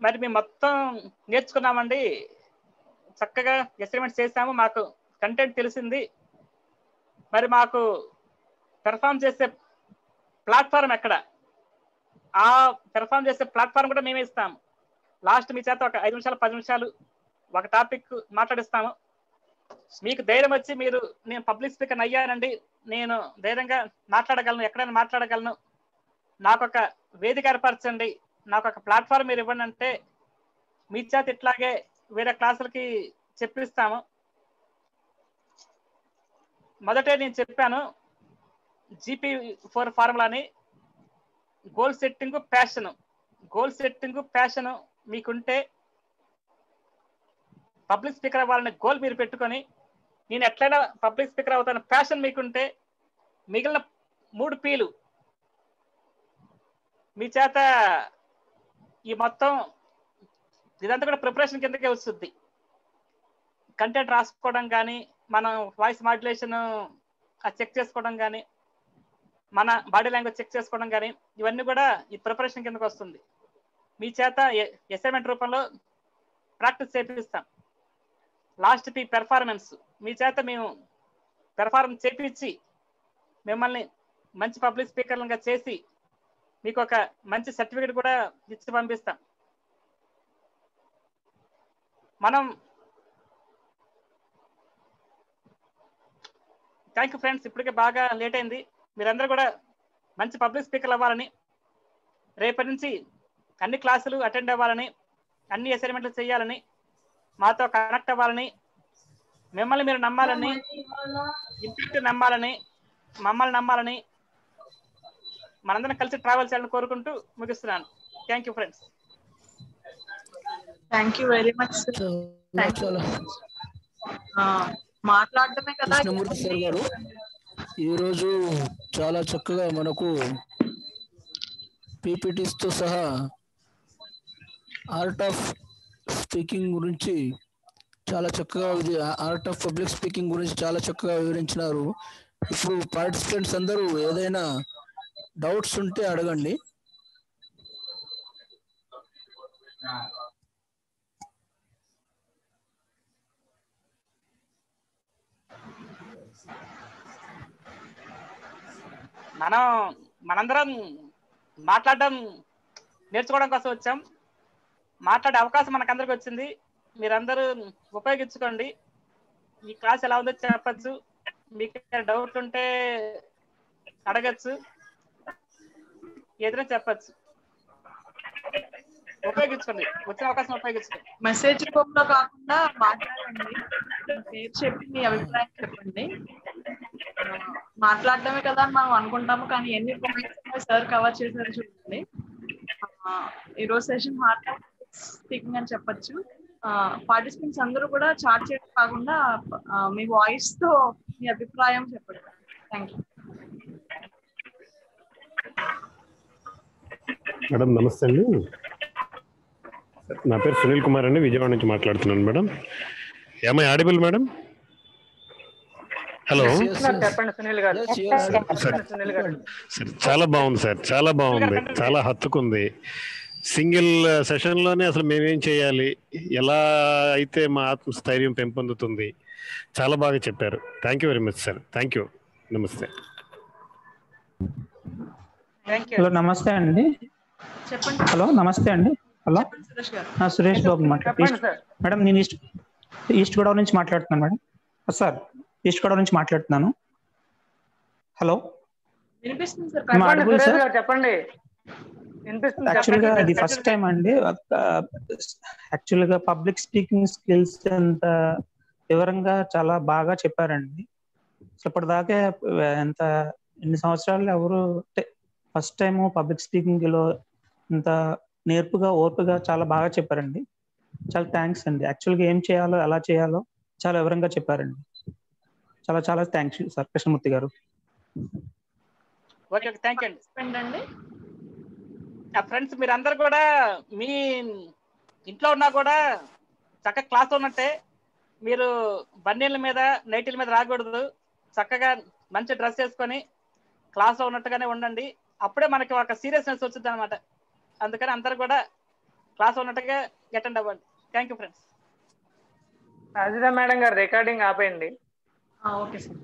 మరి మేము మొత్తం నేర్చుకున్నామండి, చక్కగా అసైన్మెంట్స్ చేసాము, మాకు కంటెంట్ తెలిసింది. మరి మాకు పెర్ఫామ్ చేసే ప్లాట్ఫామ్ ఎక్కడ? ఆ పెర్ఫామ్ చేసే ప్లాట్ఫామ్ కూడా మేమే ఇస్తాము. లాస్ట్ మీ చేత ఒక 5 నిమిషాలు 10 నిమిషాలు ఒక టాపిక్ మాట్లాడిస్తాము. మీకు ధైర్యం వచ్చి మీరు నేను పబ్లిక్ స్పీకర్ అయ్యానండి, నేను ధైర్యంగా మాట్లాడగలను, ఎక్కడైనా మాట్లాడగలను, నాకు ఒక వేదిక ఏర్పరచండి, నాకు ఒక ప్లాట్ఫామ్ మీరు ఇవ్వండి అంటే మీ చేత ఇట్లాగే వేరే క్లాసులకి చెప్పిస్తాము. మొదటే నేను చెప్పాను, GP4 ఫార్ములాని. Goal setting, passion. Goal setting, passion మీకుంటే పబ్లిక్ స్పీకర్ అవ్వాలనే గోల్ మీరు పెట్టుకొని, నేను ఎట్లయినా పబ్లిక్ స్పీకర్ అవుతాను ప్యాషన్ మీకుంటే, మిగిలిన 3 Pలు మీ చేత ఈ మొత్తం ఇదంతా కూడా ప్రిపరేషన్ కిందకే వస్తుంది. కంటెంట్ రాసుకోవడం కానీ, మనం వాయిస్ మాడ్యులేషన్ చెక్ చేసుకోవడం కానీ, మన బాడీ లాంగ్వేజ్ చెక్ చేసుకోవడం కానీ, ఇవన్నీ కూడా ఈ ప్రిపరేషన్ కిందకి వస్తుంది. మీ చేత అసైన్మెంట్ రూపంలో ప్రాక్టీస్ చేపిస్తాం. Last P performance. మీ చేత మేము పెర్ఫార్మెన్స్ చేపించి మిమ్మల్ని మంచి పబ్లిక్ స్పీకర్లుగా చేసి మీకు ఒక మంచి సర్టిఫికేట్ కూడా ఇచ్చి పంపిస్తాం. మనం థ్యాంక్ యూ ఫ్రెండ్స్, ఇప్పటికే బాగా లేట్ అయింది. మీరందరూ కూడా మంచి పబ్లిక్ స్పీకర్లు అవ్వాలని, రేపటి నుంచి అన్ని క్లాసులు అటెండ్ అవ్వాలని, అన్ని అసైన్మెంట్లు చేయాలని, మాతో కనెక్ట్ అవ్వాలని, మిమ్మల్ని మీరు నమ్మాలని, ఇంటికి నమ్మాలని, మమ్మల్ని నమ్మాలని, మనందరం కలిసి ట్రావెల్ చేయాలని కోరుకుంటూ ముగిస్తున్నాను. Thank you friends. Thank you very much. మాట్లాడటమే కదా కృష్ణమూర్తి సార్ గారు ఈరోజు చాలా చక్కగా మనకు PPTs తో సహా ఆర్ట్ ఆఫ్ స్పీకింగ్ గురించి చాలా చక్కగా, ఆర్ట్ ఆఫ్ పబ్లిక్ స్పీకింగ్ గురించి చాలా చక్కగా వివరించినారు. ఇప్పుడు పార్టిసిపెంట్స్ అందరూ ఏదైనా డౌట్స్ ఉంటే అడగండి. మనందరం మాట్లాడడం నేర్చుకోవడం కోసం వచ్చాం. మాట్లాడే అవకాశం మనకందరికి వచ్చింది, మీరందరూ ఉపయోగించుకోండి. ఈ క్లాస్ ఎలా ఉందో చెప్పచ్చు, మీకు డౌట్ ఉంటే అడగచ్చు, ఏదైనా చెప్పచ్చు. ఉపయోగించుకోండి, వచ్చిన అవకాశం ఉపయోగించుకోండి. మెసేజ్ రూపంలో కాకుండా మాట్లాడండి, పేరు చెప్పి మీ అభిప్రాయం చెప్పండి. మాట్లాడటమే కదా అని మనం అనుకుంటాము, కానీ ఎన్ని పాయింట్స్ సార్ కవర్ చేశారు చూడండి. ఈరోజు సెషన్ హార్ట్ ఆఫ్ స్పీకింగ్ అని చెప్పచ్చు. పార్టిసిపెంట్స్ అందరూ కూడా చాట్ చేయడం కాకుండా మీ వాయిస్ తో మీ అభిప్రాయం చెప్పండి. Thank you. మేడం నమస్తే అండి. నా పేరు సునీల్ కుమార్ అండి, విజయవాడ నుంచి మాట్లాడుతున్నాను మేడం. ఏమై ఆడిబుల్ మేడం? హలో చెప్పండి సునీల్ గారు. సునీల్ గారు సార్ చాలా బాగుంది సార్, చాలా బాగుంది, చాలా హత్తుకుంది. సింగిల్ సెషన్ లోనే అసలు మేమేం చేయాలి, ఎలా అయితే మా ఆత్మస్థైర్యం పెంపొందుతుంది, చాలా బాగా చెప్పారు. Thank you very much sir. Thank you. నమస్తే. హలో నమస్తే అండి. చెప్పండి. హలో నమస్తే అండి. హలో సురేష్ గారు. సురేష్ బాబు మేడం. నేను ఈస్ట్ గోదావరి నుంచి మాట్లాడుతున్నాను మేడం. సార్ ఈస్ట్ గోదావరి నుంచి మాట్లాడుతున్నాను. హలో వినిపిస్తుంది సార్. చెప్పండి. యాక్చువల్గా ఇది ఫస్ట్ టైం అండి. యాక్చువల్గా పబ్లిక్ స్పీకింగ్ స్కిల్స్ అంత వివరంగా చాలా బాగా చెప్పారండి. ఇప్పటిదాకా ఎంత ఎన్ని సంవత్సరాలు ఎవరు ఫస్ట్ టైం పబ్లిక్ స్పీకింగ్ లో ఇంత నేర్పుగా ఓర్పుగా చాలా బాగా చెప్పారండి. చాలా థ్యాంక్స్ అండి. యాక్చువల్గా ఏం చేయాలో ఎలా చేయాలో చాలా వివరంగా చెప్పారండి. చాలా చాలా థ్యాంక్స్ సార్ కృష్ణమూర్తి గారు. ఓకే, థ్యాంక్ యూ అండి. ఫ్రెండ్స్ మీరందరూ కూడా మీ ఇంట్లో ఉన్నా కూడా చక్కగా క్లాస్ ఉన్నట్టే. మీరు బన్నీల మీద నైటీల మీద రాకూడదు. చక్కగా మంచి డ్రెస్ వేసుకొని క్లాస్లో ఉన్నట్టుగానే ఉండండి. అప్పుడే మనకి ఒక సీరియస్నెస్ వచ్చింది అనమాట. అందుకని అందరూ కూడా క్లాస్ ఉన్నట్టుగా అటెండ్ అవ్వండి. Thank you friends. Rajida madam గారు రికార్డింగ్ ఆపేయండి. Okay sir.